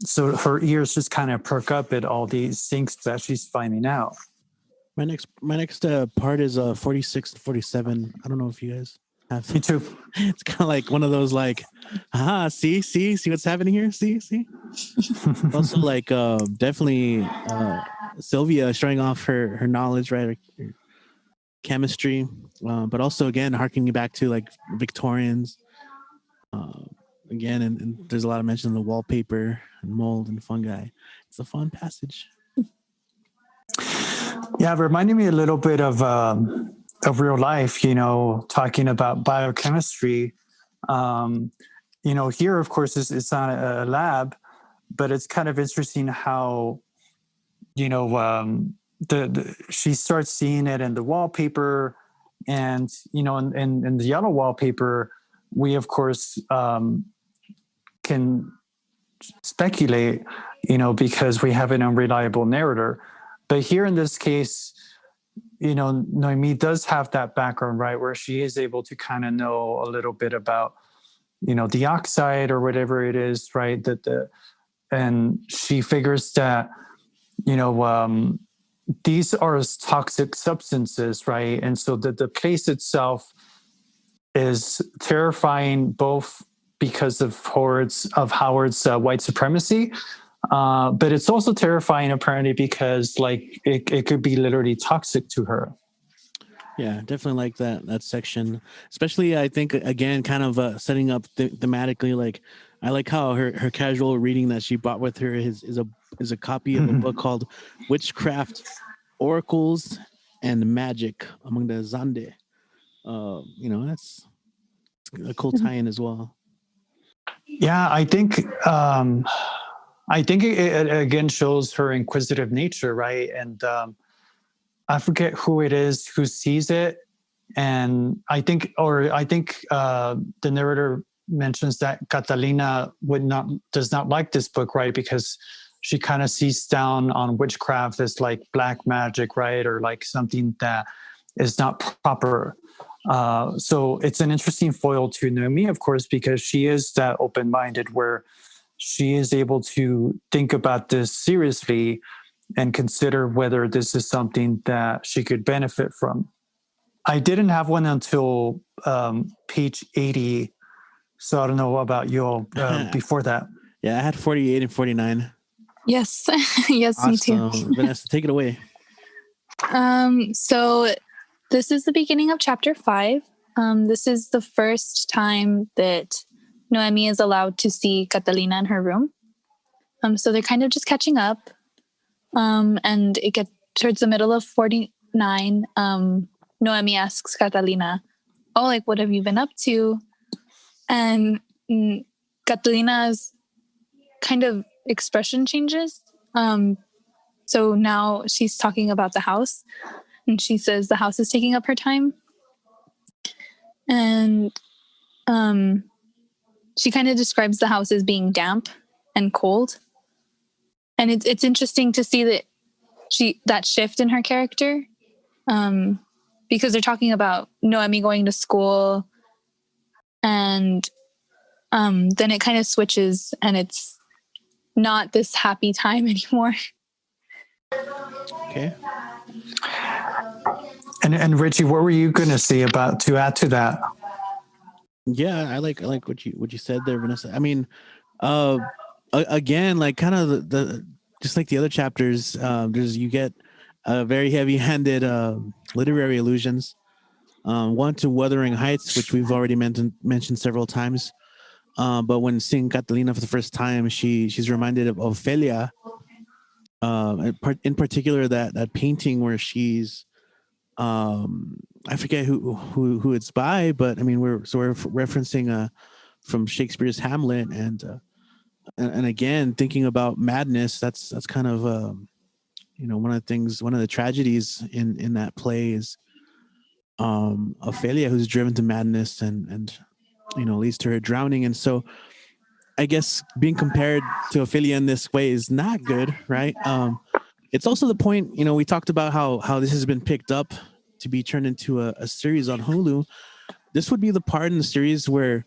so her ears just kind of perk up at all these things that she's finding out. My next part is 46 and 47. I don't know if you guys have. Me too. It's kind of like one of those like, see what's happening here. See. Also, like definitely Silvia showing off her knowledge, right? Her chemistry, but also again harkening back to like Victorians. Again, and there's a lot of mention of the wallpaper and mold and fungi. It's a fun passage. Yeah, it reminded me a little bit of real life, talking about biochemistry. Here, of course, it's not a lab, but it's kind of interesting how, she starts seeing it in the wallpaper, and, in the yellow wallpaper, we, of course, can speculate, because we have an unreliable narrator. But here in this case, Noemi does have that background, right, where she is able to kind of know a little bit about, the oxide or whatever it is, right? And she figures that, these are toxic substances, right? And so the place itself is terrifying, both because of Howard's white supremacy, but it's also terrifying apparently because it could be literally toxic to her. Yeah, definitely like that section, especially I think again, kind of setting up thematically. Like, I like how her casual reading that she brought with her is a copy of a book called Witchcraft, Oracles, and Magic Among the Zande. That's a cool tie-in as well. Yeah, I think it again shows her inquisitive nature, right? And I forget who it is who sees it, and I think the narrator mentions that Catalina does not like this book, right? Because she kind of sees down on witchcraft as like black magic, right? Or like something that is not proper. So it's an interesting foil to Noemi, of course, because she is that open-minded where she is able to think about this seriously and consider whether this is something that she could benefit from. I didn't have one until page 80. So I don't know about you all before that. Yeah, I had 48 and 49. Yes. Yes, awesome. Me too. Vanessa, take it away. So this is the beginning of chapter 5. This is the first time that Noemi is allowed to see Catalina in her room. So they're kind of just catching up. And it gets towards the middle of 49. Noemi asks Catalina, "Oh, like, what have you been up to?" And Catalina's kind of expression changes. So now she's talking about the house, and she says the house is taking up her time. And she kind of describes the house as being damp and cold. And it's interesting to see that shift in her character, because they're talking about Noemi going to school, and then it kind of switches, and it's not this happy time anymore. Okay. And Richie, what were you going to say to add to that? Yeah, I like what you said there, Vanessa. I mean, again, like kind of the just like the other chapters, you get very heavy-handed literary allusions. One to Wuthering Heights, which we've already mentioned several times. But when seeing Catalina for the first time, she's reminded of Ophelia. In particular, that painting where she's, I forget who it's by, but I mean we're referencing from Shakespeare's Hamlet, and again thinking about madness. That's kind of one of the tragedies in that play is Ophelia, who's driven to madness and leads to her drowning. And so I guess being compared to Ophelia in this way is not good, right? It's also the point, we talked about how this has been picked up to be turned into a series on Hulu. This would be the part in the series where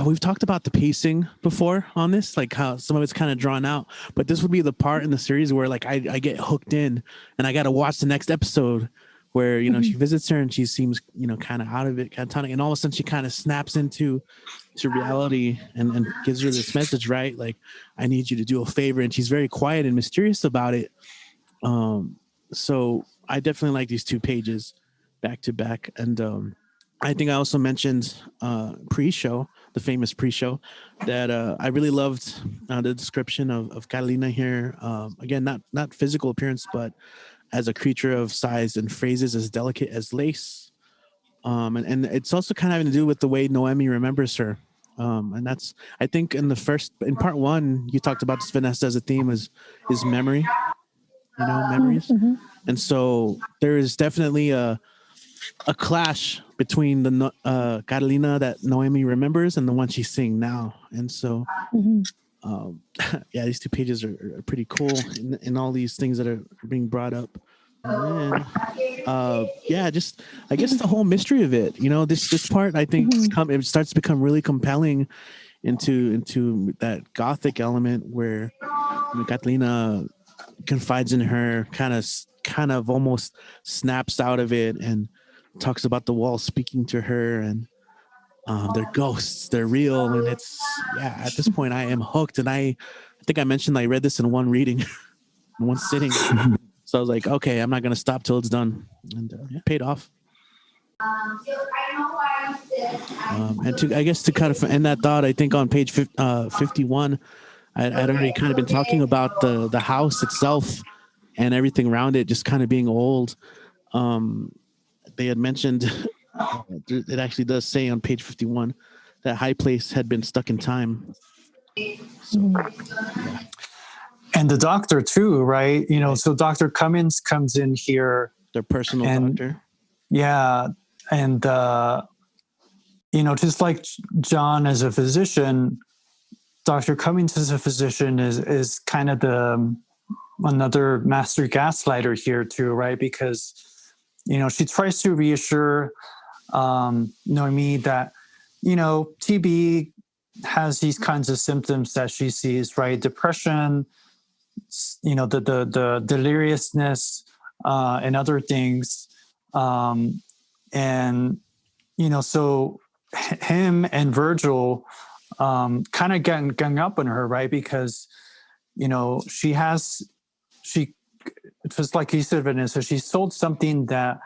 we've talked about the pacing before on this, like how some of it's kind of drawn out, but this would be the part in the series where like I get hooked in and I got to watch the next episode where, she visits her and she seems, kind of out of it, catatonic, and all of a sudden she kind of snaps into reality and gives her this message, right? Like, I need you to do a favor. And she's very quiet and mysterious about it. So I definitely like these 2 pages back to back. And I think I also mentioned pre-show, the famous pre-show, that I really loved the description of Catalina here. Again, not physical appearance, but as a creature of size and phrases as delicate as lace. And it's also kind of having to do with the way Noemi remembers her. And that's, I think in part 1, you talked about this, Vanessa, as a theme is memory, memories. Mm-hmm. And so there is definitely a clash between the Catalina that Noemi remembers and the one she's seeing now. And so, these 2 pages are pretty cool in all these things that are being brought up. And then, just I guess the whole mystery of it. This part I think it starts to become really compelling into that Gothic element where Catalina confides in her, kind of almost snaps out of it and talks about the wall speaking to her, and they're ghosts, they're real, and at this point I am hooked. And I think I mentioned I read this in one reading, in one sitting. So I was like, okay, I'm not going to stop till it's done. And it paid off. And to kind of end that thought, I think on page 51, I'd already kind of been talking about the house itself and everything around it just kind of being old. They had mentioned, it actually does say on page 51 that High Place had been stuck in time. So, yeah. And the doctor too, right? So Dr. Cummins comes in here. Their personal doctor. Yeah. And, just like John as a physician, Dr. Cummins as a physician is kind of another master gaslighter here too, right? Because, she tries to reassure Noemi that, TB has these kinds of symptoms that she sees, right? Depression, the deliriousness, and other things. So him and Virgil kind of gang up on her, right? Because, just like you said, Vanessa, she sold something that,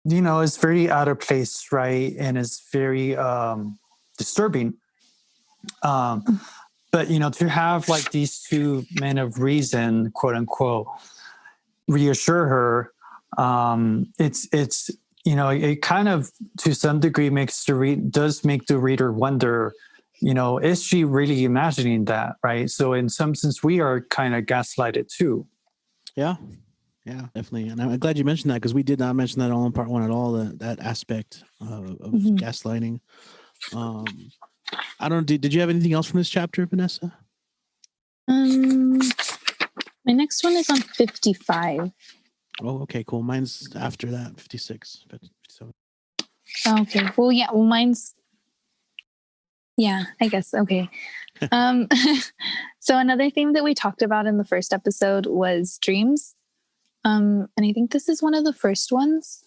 is very out of place, right? And is very disturbing. But, to have like these two men of reason, quote unquote, reassure her, it kind of, to some degree, does make the reader wonder, is she really imagining that, right? So in some sense, we are kind of gaslighted too. Yeah, definitely. And I'm glad you mentioned that, because we did not mention that all in part one at all, that aspect of gaslighting. I don't know, did you have anything else from this chapter, Vanessa? My next one is on 55. Oh, okay, cool. Mine's after that, 56. 57. Okay. Well, yeah. Well, mine's. Yeah, I guess. Okay. So another theme that we talked about in the first episode was dreams. And I think this is one of the first ones.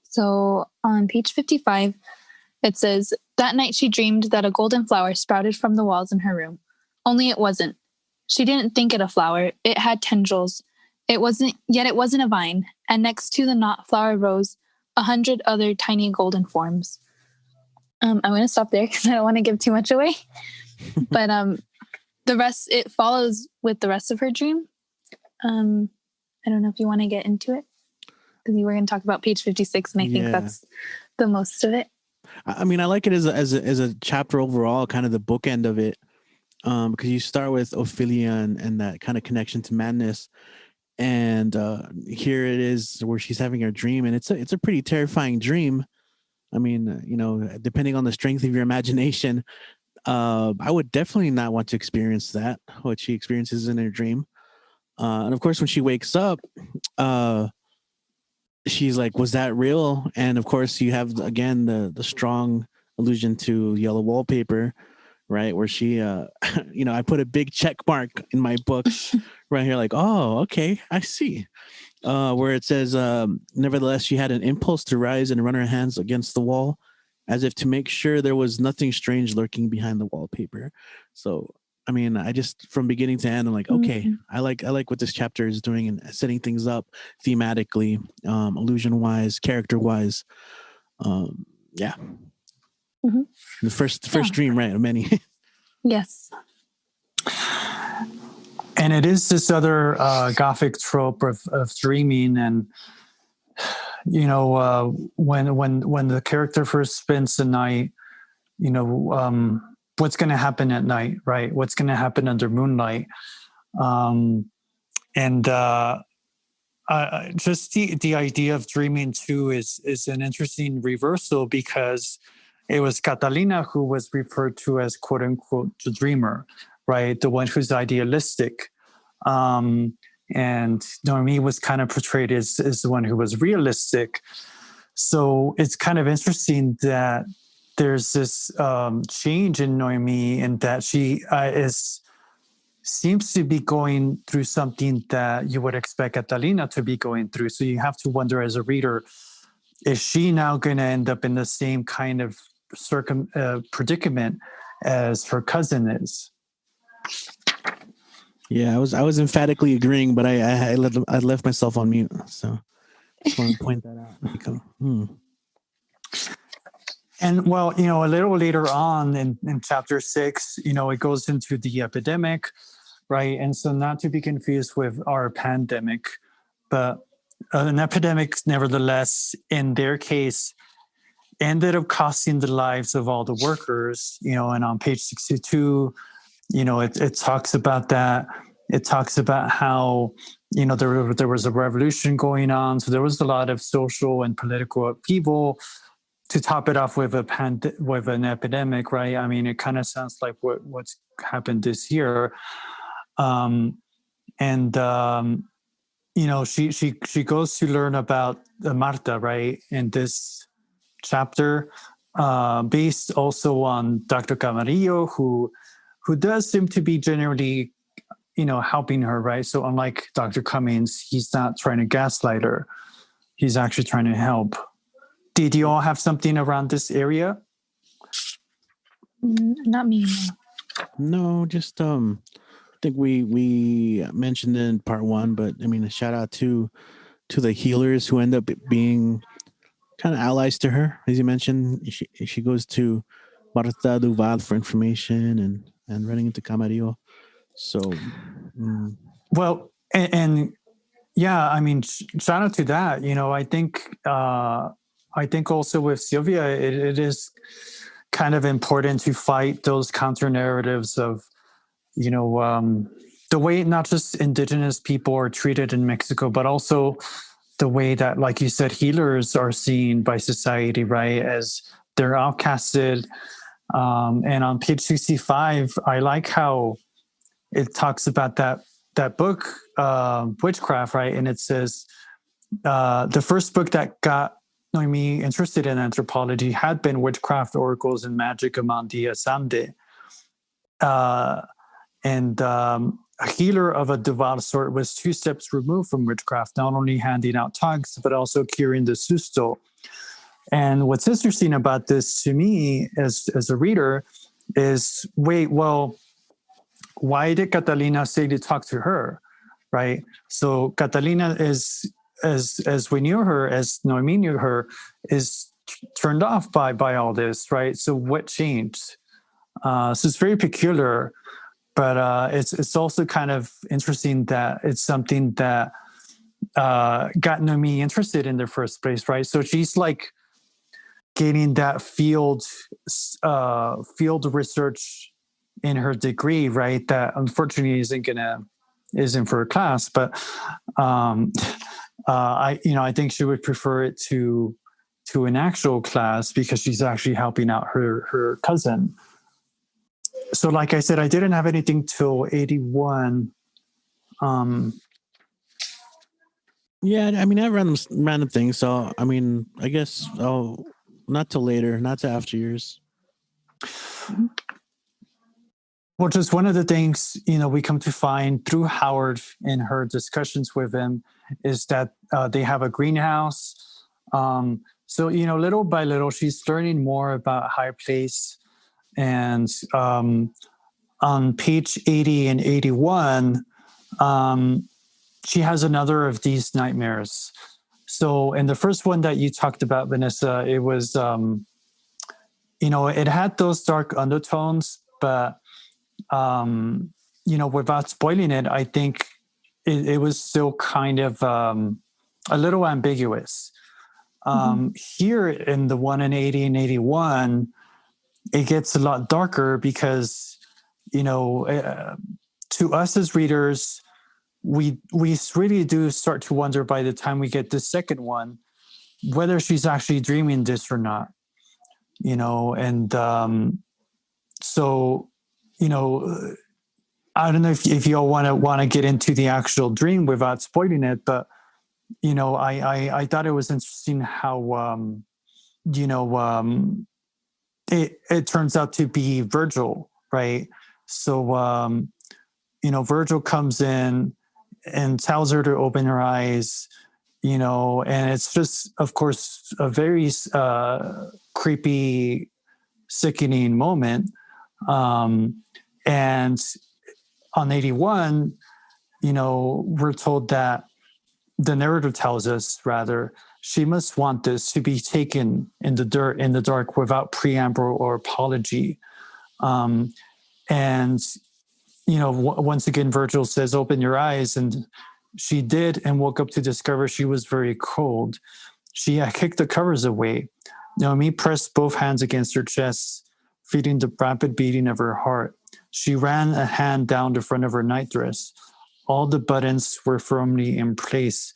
So on page 55, it says, that night she dreamed that a golden flower sprouted from the walls in her room. Only it wasn't. She didn't think it a flower. It had tendrils. It wasn't a vine. And next to the not flower rose 100 other tiny golden forms. I'm going to stop there because I don't want to give too much away. But the rest, it follows with the rest of her dream. I don't know if you want to get into it, because you were going to talk about page 56, and I think that's the most of it. I mean, I like it as a chapter overall, kind of the bookend of it, because you start with Ophelia and that kind of connection to madness, and here it is where she's having her dream, and it's a pretty terrifying dream. I mean, depending on the strength of your imagination, I would definitely not want to experience that, what she experiences in her dream. And of course, when she wakes up, she's like, was that real? And of course, you have, again, the strong allusion to yellow wallpaper, right? Where she, I put a big check mark in my book right here, like, oh, okay, I see. Where it says, nevertheless, she had an impulse to rise and run her hands against the wall, as if to make sure there was nothing strange lurking behind the wallpaper. So, I mean, I just, from beginning to end, I'm like, okay, I like what this chapter is doing and setting things up thematically, illusion wise, character wise. Yeah. Mm-hmm. The first dream, right? Of many. Yes. And it is this other Gothic trope of dreaming, and when the character first spends the night, what's going to happen at night, right? What's going to happen under moonlight? Just the idea of dreaming too is an interesting reversal, because it was Catalina who was referred to as, quote unquote, the dreamer, right? The one who's idealistic. and Noemi was kind of portrayed as the one who was realistic. So it's kind of interesting that there's this change in Noemi, and that she seems to be going through something that you would expect Catalina to be going through. So you have to wonder as a reader, is she now going to end up in the same kind of predicament as her cousin is? Yeah, I was emphatically agreeing, but I left myself on mute, so just want to point that out. And well, a little later on in chapter 6, it goes into the epidemic, right? And so not to be confused with our pandemic, but an epidemic, nevertheless, in their case, ended up costing the lives of all the workers, and on page 62, it talks about that. It talks about how, there was a revolution going on. So there was a lot of social and political upheaval, to top it off with with an epidemic, right? I mean, it kind of sounds like what's happened this year. She goes to learn about Marta, right, in this chapter, based also on Dr. Camarillo, who does seem to be generally, helping her, right? So unlike Dr. Cummings, he's not trying to gaslight her. He's actually trying to help. Did you all have something around this area? Not me. No, just I think we mentioned it in part 1, but I mean, a shout out to the healers who end up being kind of allies to her, as you mentioned. She goes to Marta Duval for information and running into Camarillo. So, well, and yeah, I mean, shout out to that. I think also with Silvia, it is kind of important to fight those counter narratives of, the way not just indigenous people are treated in Mexico, but also the way that, like you said, healers are seen by society, right, as they're outcasted. And on page 65, I like how it talks about that book, Witchcraft, right? And it says the first book that got me interested in anthropology had been Witchcraft, Oracles, and Magic among the Asande. And a healer of a Duval sort was 2 steps removed from witchcraft, not only handing out tugs, but also curing the susto. And what's interesting about this to me as a reader is, wait, well, why did Catalina say to talk to her, right? So Catalina is, as we knew her, as Noemi knew her, is turned off by all this, right? So what changed? So it's very peculiar, but it's also kind of interesting that it's something that got Noemi interested in the first place, right? So she's like getting that field research in her degree, right? That unfortunately isn't for a class, but I think she would prefer it to an actual class, because she's actually helping out her cousin. So like I said, I didn't have anything till 81. Yeah, I mean, I have random things. So I mean, I guess not till later, not till after years. Well, just one of the things, we come to find through Howard in her discussions with him is that they have a greenhouse. So, little by little, she's learning more about High Place. And on page 80 and 81, she has another of these nightmares. So in the first one that you talked about, Vanessa, it was, it had those dark undertones, but without spoiling it, I think it was still kind of a little ambiguous. Here in the one in 80 and 81, it gets a lot darker because, to us as readers, we really do start to wonder by the time we get the second one, whether she's actually dreaming this or not, and so, I don't know if you all want to get into the actual dream without spoiling it, but I thought it was interesting how you know it turns out to be Virgil, right? So Virgil comes in and tells her to open her eyes, and it's just, of course, a very creepy, sickening moment. And on 81, we're told that the narrator tells us, rather, she must want this to be taken in the dark without preamble or apology. And once again, Virgil says, "Open your eyes," and she did, and woke up to discover she was very cold. She kicked the covers away. Naomi pressed both hands against her chest, feeling the rapid beating of her heart. She ran a hand down the front of her nightdress. All the buttons were firmly in place,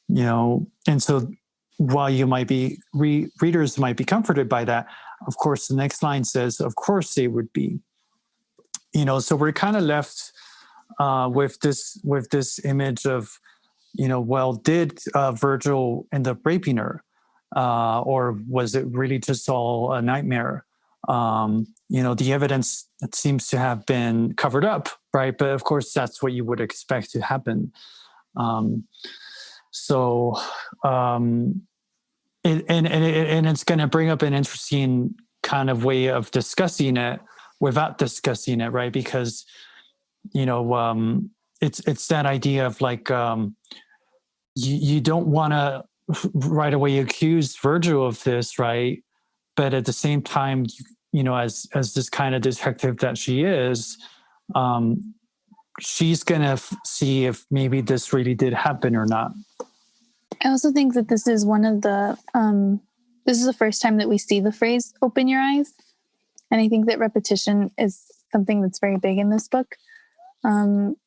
and so while you might be, readers might be comforted by that, of course, the next line says, "Of course they would be." So we're kind of left with this image of, well, did Virgil end up raping her, or was it really just all a nightmare? The evidence seems to have been covered up, right? But of course, that's what you would expect to happen. So it's going to bring up an interesting kind of way of discussing it without discussing it, right? Because it's that idea of like you don't want to right away accuse Virgil of this, right? But at the same time, as this kind of detective that she is, she's gonna see if maybe this really did happen or not. I also think that this is one of the this is the first time that we see the phrase "open your eyes," and I think that repetition is something that's very big in this book.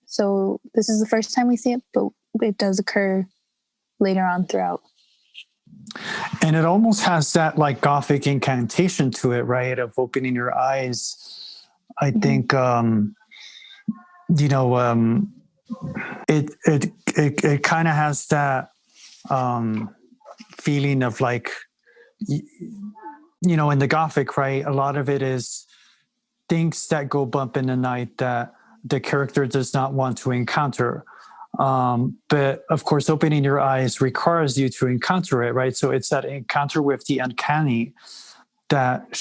So this is the first time we see it, but it does occur later on throughout. And it almost has that like Gothic incantation to it, right? Of opening your eyes. I think it kind of has that feeling of like, in the Gothic, right? A lot of it is things that go bump in the night that the character does not want to encounter. But of course, opening your eyes requires you to encounter it, right? So it's that encounter with the uncanny that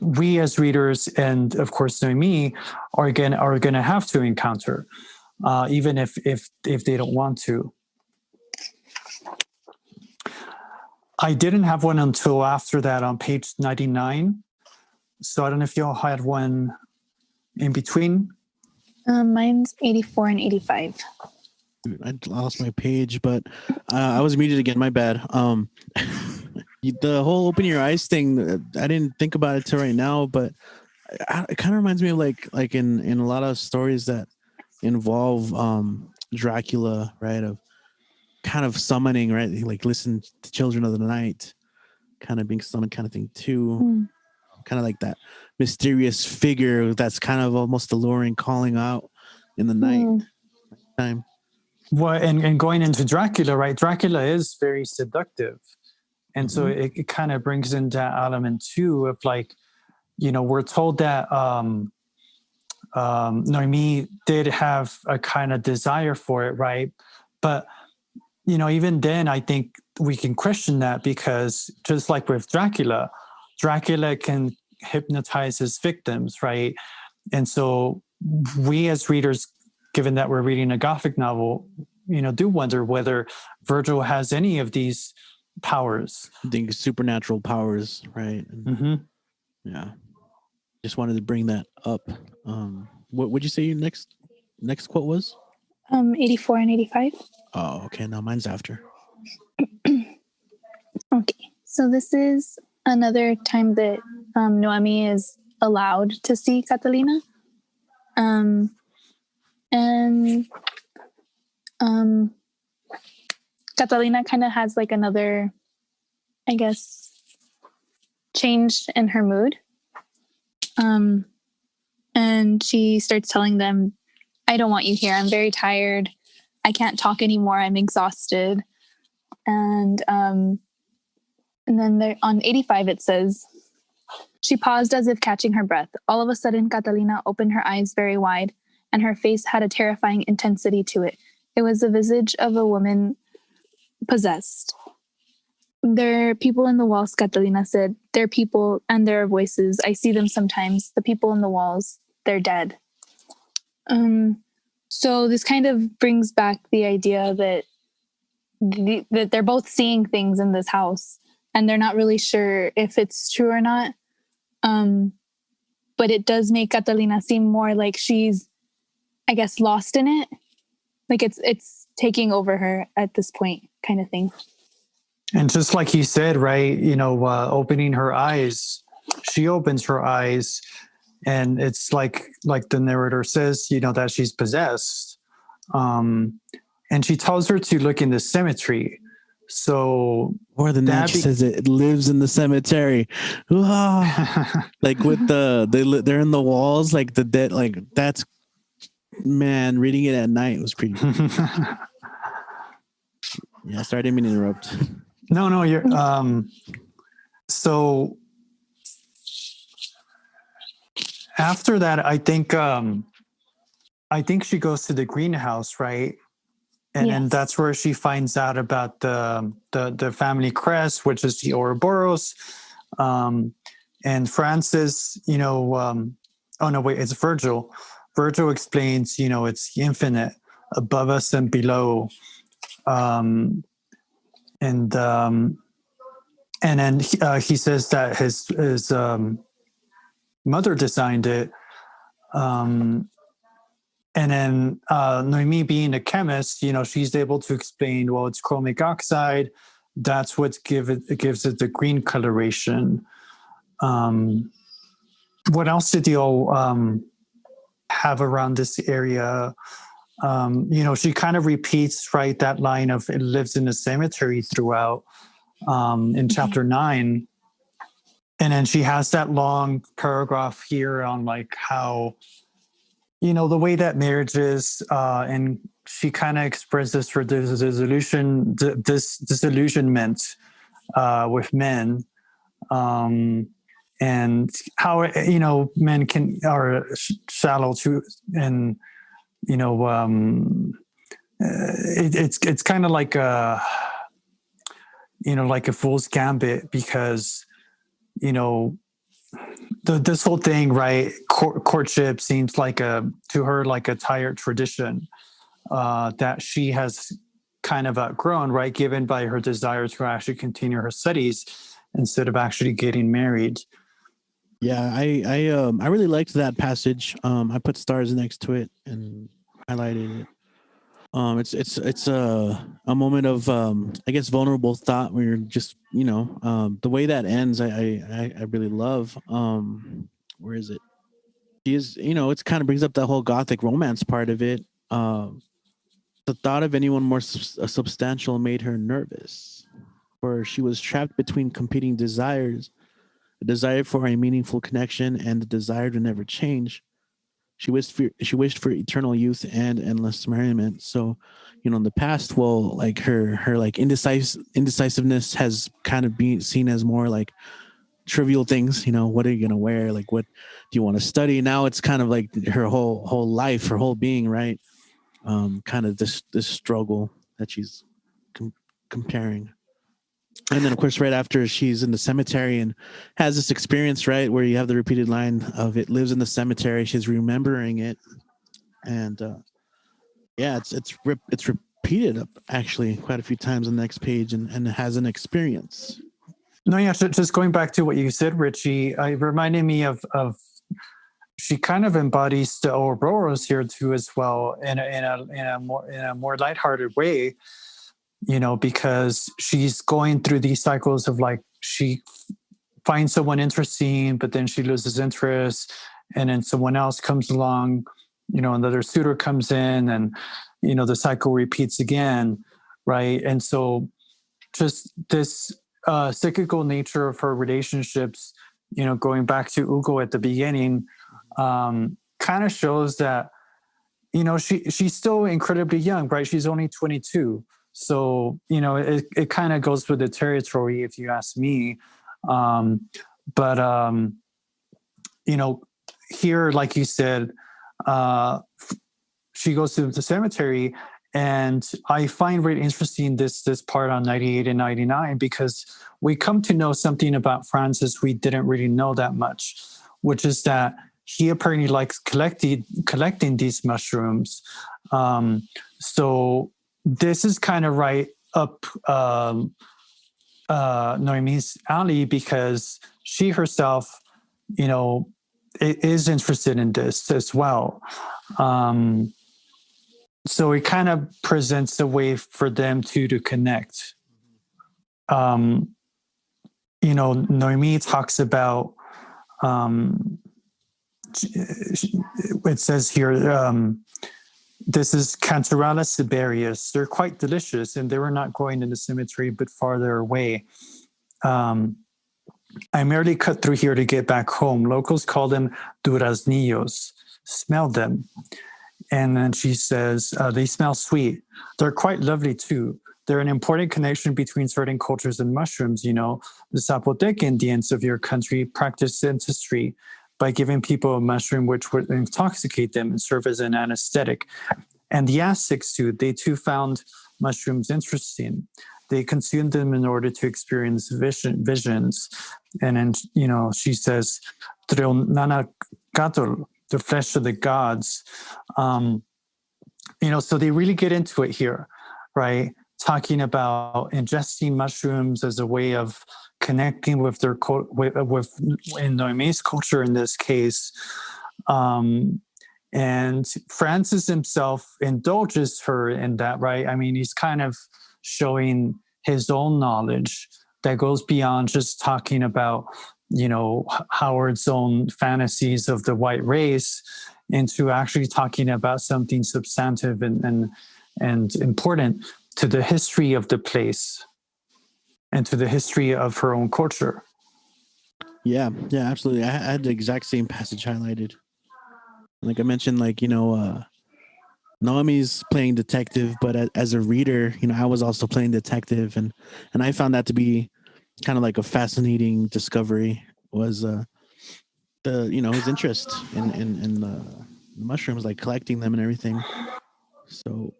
we as readers, and of course, me, are going to have to encounter, even if they don't want to. I didn't have one until after that on page 99. So I don't know if y'all had one in between. Mine's 84 and 85. I lost my page, but I was muted again. My bad. The whole open your eyes thing, I didn't think about it till right now, but it kind of reminds me of like in a lot of stories that involve Dracula, right? Of kind of summoning, right? Like listen to Children of the Night, kind of being summoned, kind of thing too. Kind of like that mysterious figure that's kind of almost alluring, calling out in the night time. Well, and going into Dracula, right? Dracula is very seductive. And so it kind of brings in that element too of like, we're told that Noemi did have a kind of desire for it, right? But, even then, I think we can question that, because just like with Dracula can hypnotize his victims, right? And so we as readers, given that we're reading a Gothic novel, do wonder whether Virgil has any of these powers. I think supernatural powers, right? Yeah. Just wanted to bring that up. What would you say your next quote was? 84 and 85. Oh, okay. Now mine's after. Okay. So this is another time that Noemi is allowed to see Catalina. And Catalina kind of has like another, I guess, change in her mood. And she starts telling them, I don't want you here. I'm very tired. I can't talk anymore. I'm exhausted. And then there, on 85, it says, she paused as if catching her breath. All of a sudden, Catalina opened her eyes very wide, and her face had a terrifying intensity to it. It was the visage of a woman possessed. There are people in the walls, Catalina said. There are people and there are voices. I see them sometimes. The people in the walls, they're dead. So this kind of brings back the idea that that they're both seeing things in this house, and they're not really sure if it's true or not. But it does make Catalina seem more like she's, I guess, lost in it. Like it's taking over her at this point, kind of thing. And just like you said, right, opening her eyes, she opens her eyes, and it's like the narrator says, that she's possessed. And she tells her to look in the cemetery. So more than that, she says it lives in the cemetery. Like with they're in the walls, like the dead, like that's, man, reading it at night was pretty yeah, sorry, I didn't mean to interrupt. No, you're so after that, I think she goes to the greenhouse, right? And then that's where she finds out about the family crest, which is the Ouroboros. And Francis, oh no, wait, it's Virgil. Virgil explains, it's infinite, above us and below. And then he says that his mother designed it. And then Noemi, being a chemist, she's able to explain, well, it's chromic oxide. That's what gives it the green coloration. What else did you all have around this area? She kind of repeats, right, that line of it lives in a cemetery throughout in chapter 9. And then she has that long paragraph here on like how, the way that marriage is, and she kind of expresses her disillusionment with men, and how men are shallow too, and it's kind of like a like a fool's gambit, because this whole thing, right? Courtship seems to her like a tired tradition that she has kind of outgrown, right? Given by her desire to actually continue her studies instead of actually getting married. Yeah, I really liked that passage. I put stars next to it and highlighted it. It's a moment of I guess vulnerable thought where you're just the way that ends I really love. Where is it? She is, it kind of brings up that whole Gothic romance part of it. The thought of anyone more substantial made her nervous, for she was trapped between competing desires: a desire for a meaningful connection and the desire to never change. She wished for eternal youth and endless merriment. So, in the past, well, like her like indecisiveness has kind of been seen as more like trivial things. What are you gonna wear? Like, what do you want to study? Now it's kind of like her whole life, her whole being, right? Kind of this struggle that she's comparing. And then, of course, right after, she's in the cemetery and has this experience, right, where you have the repeated line of it lives in the cemetery. She's remembering it, and it's repeated actually quite a few times on the next page, and has an experience. No, yeah, just going back to what you said, Richie, it reminded me of she kind of embodies the Ouroboros here too, as well, in a more lighthearted way. Because she's going through these cycles of like, she finds someone interesting, but then she loses interest, and then someone else comes along, another suitor comes in, and, the cycle repeats again, right? And so just this cyclical nature of her relationships, going back to Ugo at the beginning, kind of shows that, she's still incredibly young, right? She's only 22. So, it kind of goes with the territory, if you ask me. But, here, like you said, she goes to the cemetery, and I find really interesting this part on 98 and 99, because we come to know something about Francis we didn't really know that much, which is that he apparently likes collecting these mushrooms. So this is kind of right up Noemi's alley, because she herself, is interested in this as well. So it kind of presents a way for them to connect. Noemi talks about, it says here, this is Cantarella siberius. They're quite delicious, and they were not growing in the cemetery, but farther away. I merely cut through here to get back home. Locals call them duraznillos. Smell them. And then she says, they smell sweet. They're quite lovely too. They're an important connection between certain cultures and mushrooms. The Zapotec Indians of your country practice dentistry by giving people a mushroom which would intoxicate them and serve as an anesthetic. And the Aztecs too, they too found mushrooms interesting. They consumed them in order to experience visions. And then, she says, Treonanagatl, the flesh of the gods. So they really get into it here, right? Talking about ingesting mushrooms as a way of connecting with their with in Noemi's culture in this case. And Francis himself indulges her in that, right? I mean, he's kind of showing his own knowledge that goes beyond just talking about, Howard's own fantasies of the white race, into actually talking about something substantive and important to the history of the place and to the history of her own culture. Yeah, absolutely. I had the exact same passage highlighted. Like I mentioned, Naomi's playing detective, but as a reader, I was also playing detective, and I found that to be kind of like a fascinating discovery. Was his interest in the mushrooms, like collecting them and everything. So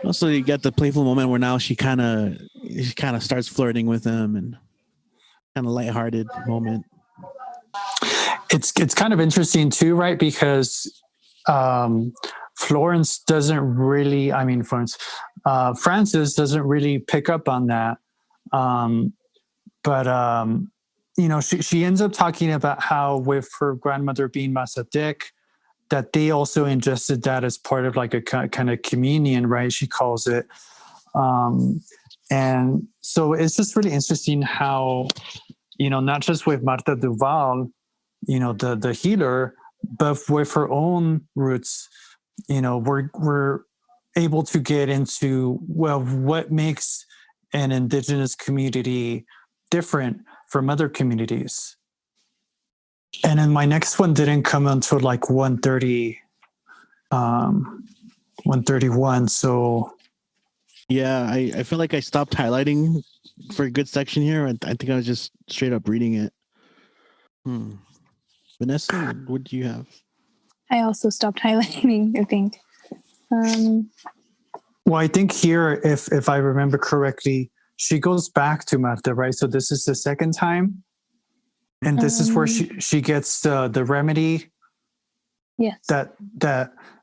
also you get the playful moment where now she kind of starts flirting with him, and kind of lighthearted moment. It's kind of interesting too, right? Because Francis doesn't really pick up on that. But she ends up talking about how, with her grandmother being Mazatec, that they also ingested that as part of like a kind of communion, right? She calls it. And so it's just really interesting how, not just with Marta Duval, the healer, but with her own roots, we're able to get into, well, what makes an indigenous community different from other communities. And then my next one didn't come until like 131. So yeah, I feel like I stopped highlighting for a good section here. I think I was just straight up reading it. Vanessa, what do you have? I also stopped highlighting, I think. Well, I think here, if I remember correctly, she goes back to Marta, right? So this is the second time. And this is where she gets the remedy. Yes.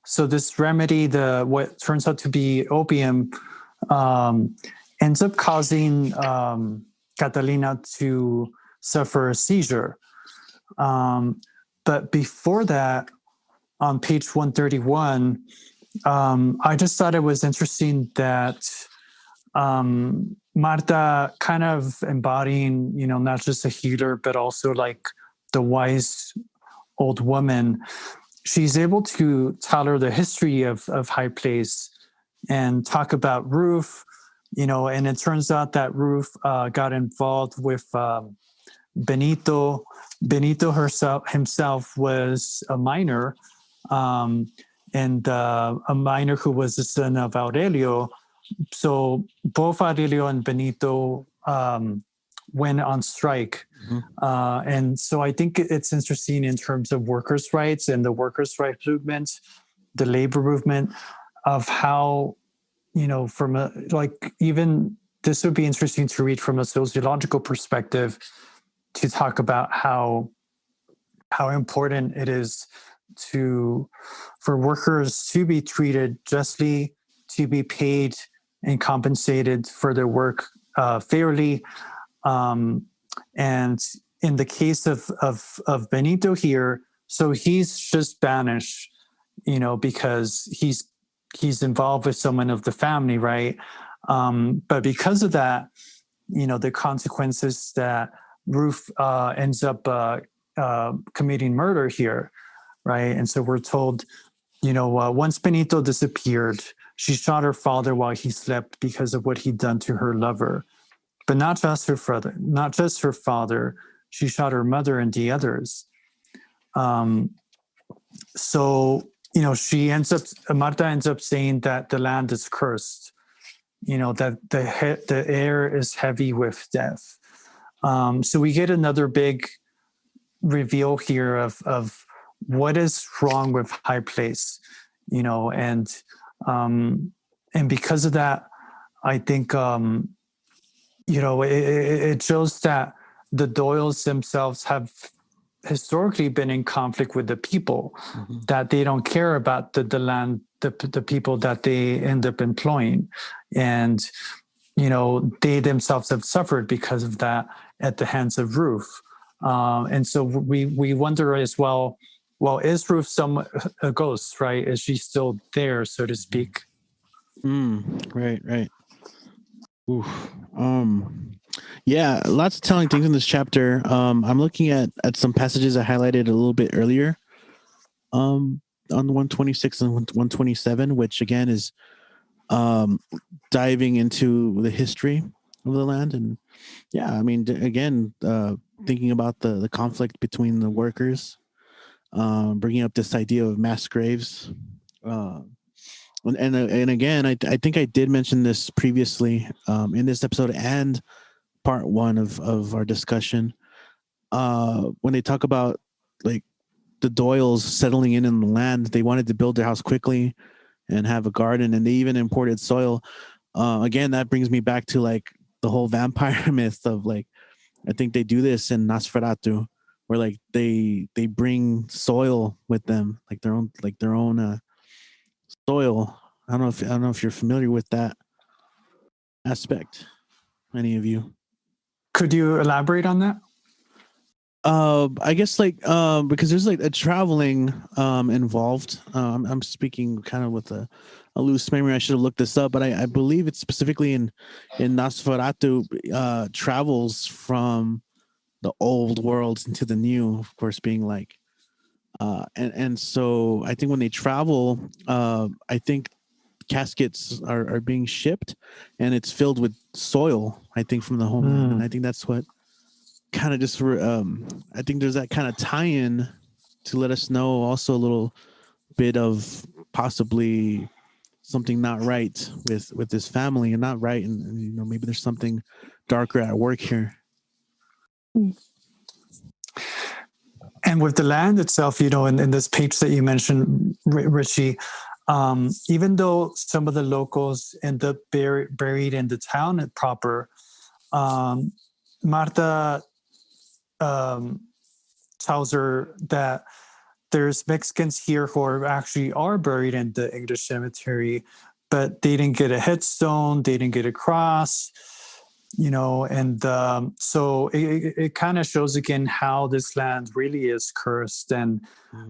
So this remedy, what turns out to be opium, ends up causing Catalina to suffer a seizure. But before that, on page 131, I just thought it was interesting that Marta, kind of embodying, not just a healer, but also like the wise old woman, she's able to tell her the history of High Place and talk about Ruth, and it turns out that Ruth got involved with Benito himself was a miner, and a miner who was the son of Aurelio. So both Aurelio and Benito went on strike. And so I think it's interesting in terms of workers' rights and the workers' rights movement, the labor movement, of how, from a, like, even this would be interesting to read from a sociological perspective, to talk about how important it is for workers to be treated justly, to be paid and compensated for their work fairly. And in the case of Benito here, so he's just banished, because he's involved with someone of the family, right? But because of that, the consequences that Ruth ends up committing murder here, right? And so we're told, once Benito disappeared, she shot her father while he slept because of what he'd done to her lover. But not just her father, she shot her mother and the others. So, Marta ends up saying that the land is cursed, that the air is heavy with death. So we get another big reveal here of what is wrong with High Place, and because of that, I think, it shows that the Doyles themselves have historically been in conflict with the people, that they don't care about the land, the people that they end up employing. And, they themselves have suffered because of that at the hands of Ruth. And so we wonder as well, is Ruth a ghost, right? Is she still there, so to speak? Right. Oof. Yeah, lots of telling things in this chapter. I'm looking at some passages I highlighted a little bit earlier, on 126 and 127, which again is diving into the history of the land. And yeah, I mean, again, thinking about the conflict between the workers, bringing up this idea of mass graves. And again, I think I did mention this previously in this episode and part one of our discussion, when they talk about like the Doyles settling in the land. They wanted to build their house quickly and have a garden, and they even imported soil. Again, that brings me back to like the whole vampire myth of like, I think they do this in Nosferatu, where like they bring soil with them, like their own soil. I don't know if you're familiar with that aspect, any of you. Could you elaborate on that? I guess like because there's like a traveling involved. I'm speaking kind of with a loose memory. I should have looked this up, but I believe it's specifically in Nosferatu, travels from the old world into the new, of course, being like and so I think when they travel, I think caskets are being shipped, and it's filled with soil, I think, from the homeland. And I think that's what kind of just I think there's that kind of tie-in to let us know also a little bit of possibly something not right with this family, and not right, and maybe there's something darker at work here. And with the land itself, in this page that you mentioned, Richie, even though some of the locals end up buried in the town proper, Marta tells her that there's Mexicans here who are buried in the English cemetery, but they didn't get a headstone, they didn't get a cross, and so it kind of shows again how this land really is cursed, and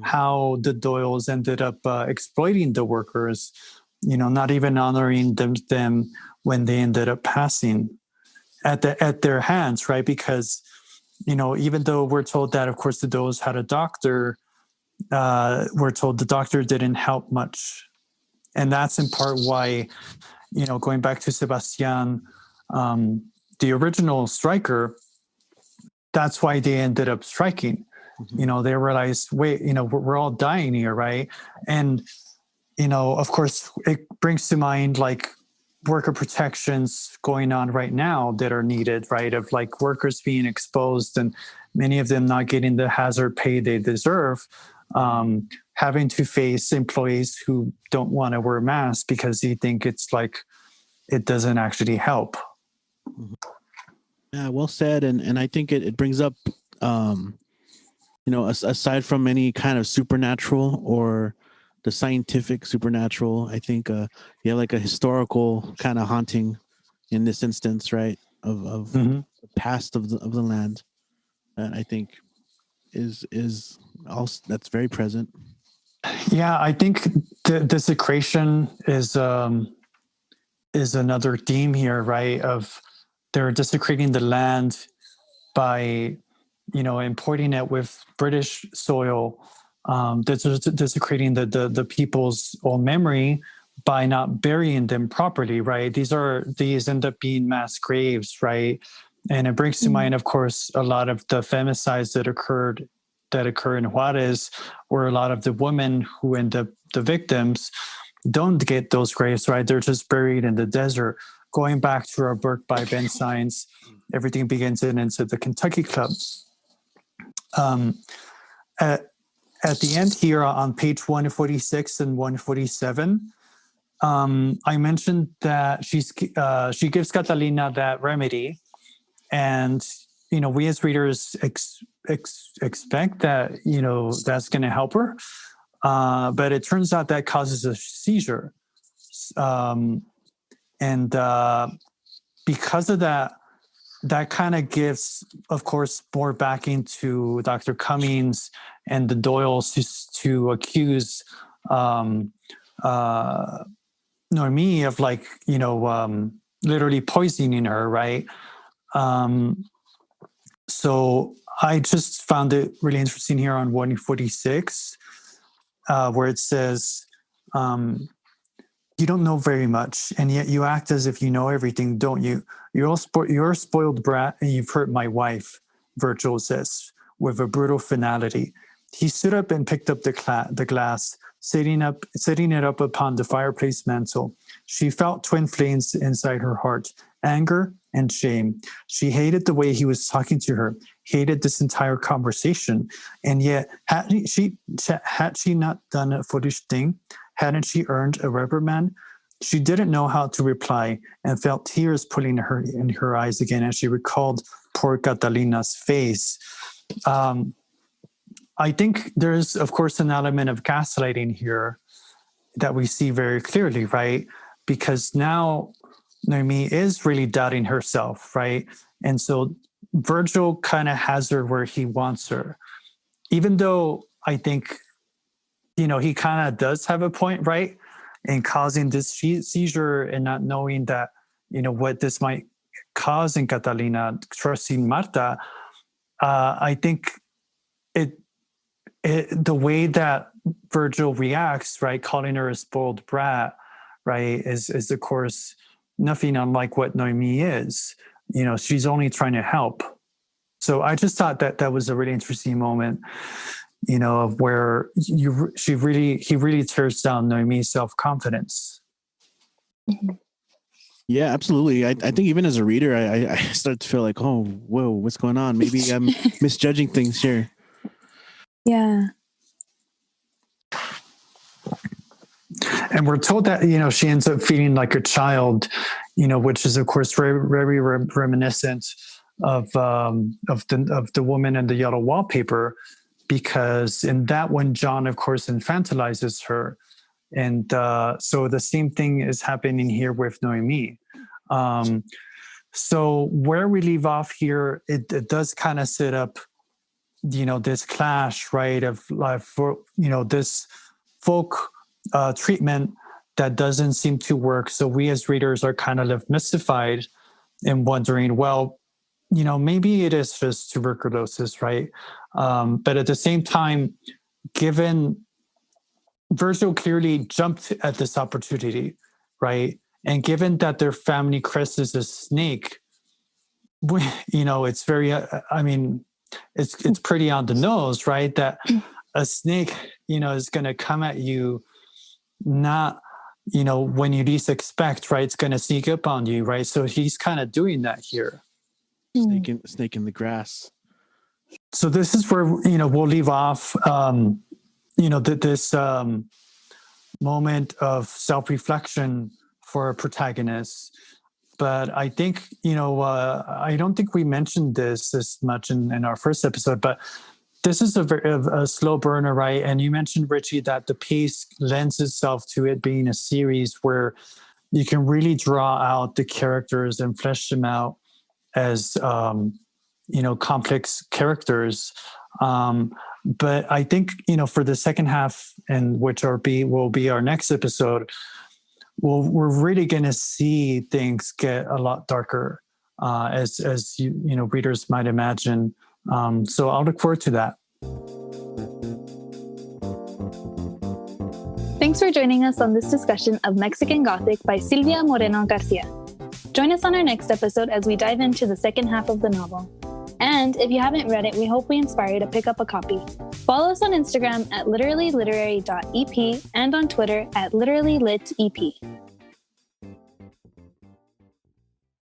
how the Doyles ended up exploiting the workers, not even honoring them when they ended up passing at their hands, right? Because even though we're told that, of course, the Doyles had a doctor, we're told the doctor didn't help much, and that's in part why, going back to Sebastian, the original striker, that's why they ended up striking. They realized, wait, we're all dying here, right? And of course, it brings to mind like worker protections going on right now that are needed, right? Of like workers being exposed and many of them not getting the hazard pay they deserve, having to face employees who don't want to wear masks because they think it's like it doesn't actually help. Yeah, well said. And I think it brings up, aside from any kind of supernatural or the scientific supernatural, I think you have like a historical kind of haunting in this instance, right? Of the past of the land. And I think is also that's very present. Yeah, I think the desecration is another theme here, right? Of they're desecrating the land by, importing it with British soil, desecrating the people's own memory by not burying them properly, right? These end up being mass graves, right? And it brings to mind, of course, a lot of the femicides that occur in Juarez, where a lot of the women who end up the victims don't get those graves, right? They're just buried in the desert. Going back to our book by Ben Sines, Everything Begins and Ends at the Kentucky Club. At the end here on page 146 and 147, I mentioned that she gives Catalina that remedy, and we as readers expect that that's going to help her, but it turns out that causes a seizure, and because of that. That kind of gives, of course, more backing to Dr. Cummings and the Doyles to accuse Noemi of literally poisoning her, right? So I just found it really interesting here on 146, where it says, you don't know very much, and yet you act as if you know everything, don't you? You're a spoiled brat, and you've hurt my wife, Virgil says, with a brutal finality. He stood up and picked up the glass, setting it up upon the fireplace mantel. She felt twin flames inside her heart, anger and shame. She hated the way he was talking to her, hated this entire conversation, and yet had she not done a foolish thing? Hadn't she earned a reprimand? She didn't know how to reply and felt tears pulling her in her eyes again as she recalled poor Catalina's face. I think there's, of course, an element of gaslighting here that we see very clearly, right? Because now Noemi is really doubting herself, right? And so Virgil kind of has her where he wants her, even though I think he kind of does have a point, right? In causing this seizure and not knowing that, what this might cause in Catalina, trusting Marta. I think the way that Virgil reacts, right, calling her a spoiled brat, right, is of course nothing unlike what Noemi is. She's only trying to help. So I just thought that was a really interesting moment. Of where he really tears down Noemi's self-confidence. Yeah, absolutely. I think even as a reader, I start to feel like, oh, whoa, what's going on? Maybe I'm misjudging things here. Yeah. And we're told that, she ends up feeling like a child, which is of course very, very reminiscent of the woman in the yellow wallpaper. Because in that one, John, of course, infantilizes her. And so the same thing is happening here with Noemi. So where we leave off here, it does kind of set up, this clash, right, of this folk treatment that doesn't seem to work. So we as readers are kind of left mystified and wondering, well, maybe it is just tuberculosis, right? But at the same time, given Virgil clearly jumped at this opportunity, right? And given that their family crest is a snake, it's very, I mean, it's pretty on the nose, right? That a snake, is going to come at you, not, when you least expect, right? It's going to sneak up on you, right? So he's kind of doing that here. Snake in the grass. So this is where, we'll leave off, this moment of self-reflection for a protagonist. But I think, I don't think we mentioned this as much in our first episode, but this is a slow burner, right? And you mentioned, Richie, that the pace lends itself to it being a series where you can really draw out the characters and flesh them out as, complex characters. But I think, for the second half, and which will be our next episode, we're really going to see things get a lot darker, as readers might imagine. So I'll look forward to that. Thanks for joining us on this discussion of Mexican Gothic by Silvia Moreno-Garcia. Join us on our next episode as we dive into the second half of the novel. And if you haven't read it, we hope we inspire you to pick up a copy. Follow us on Instagram at literallyliterary.ep and on Twitter at literallylitep.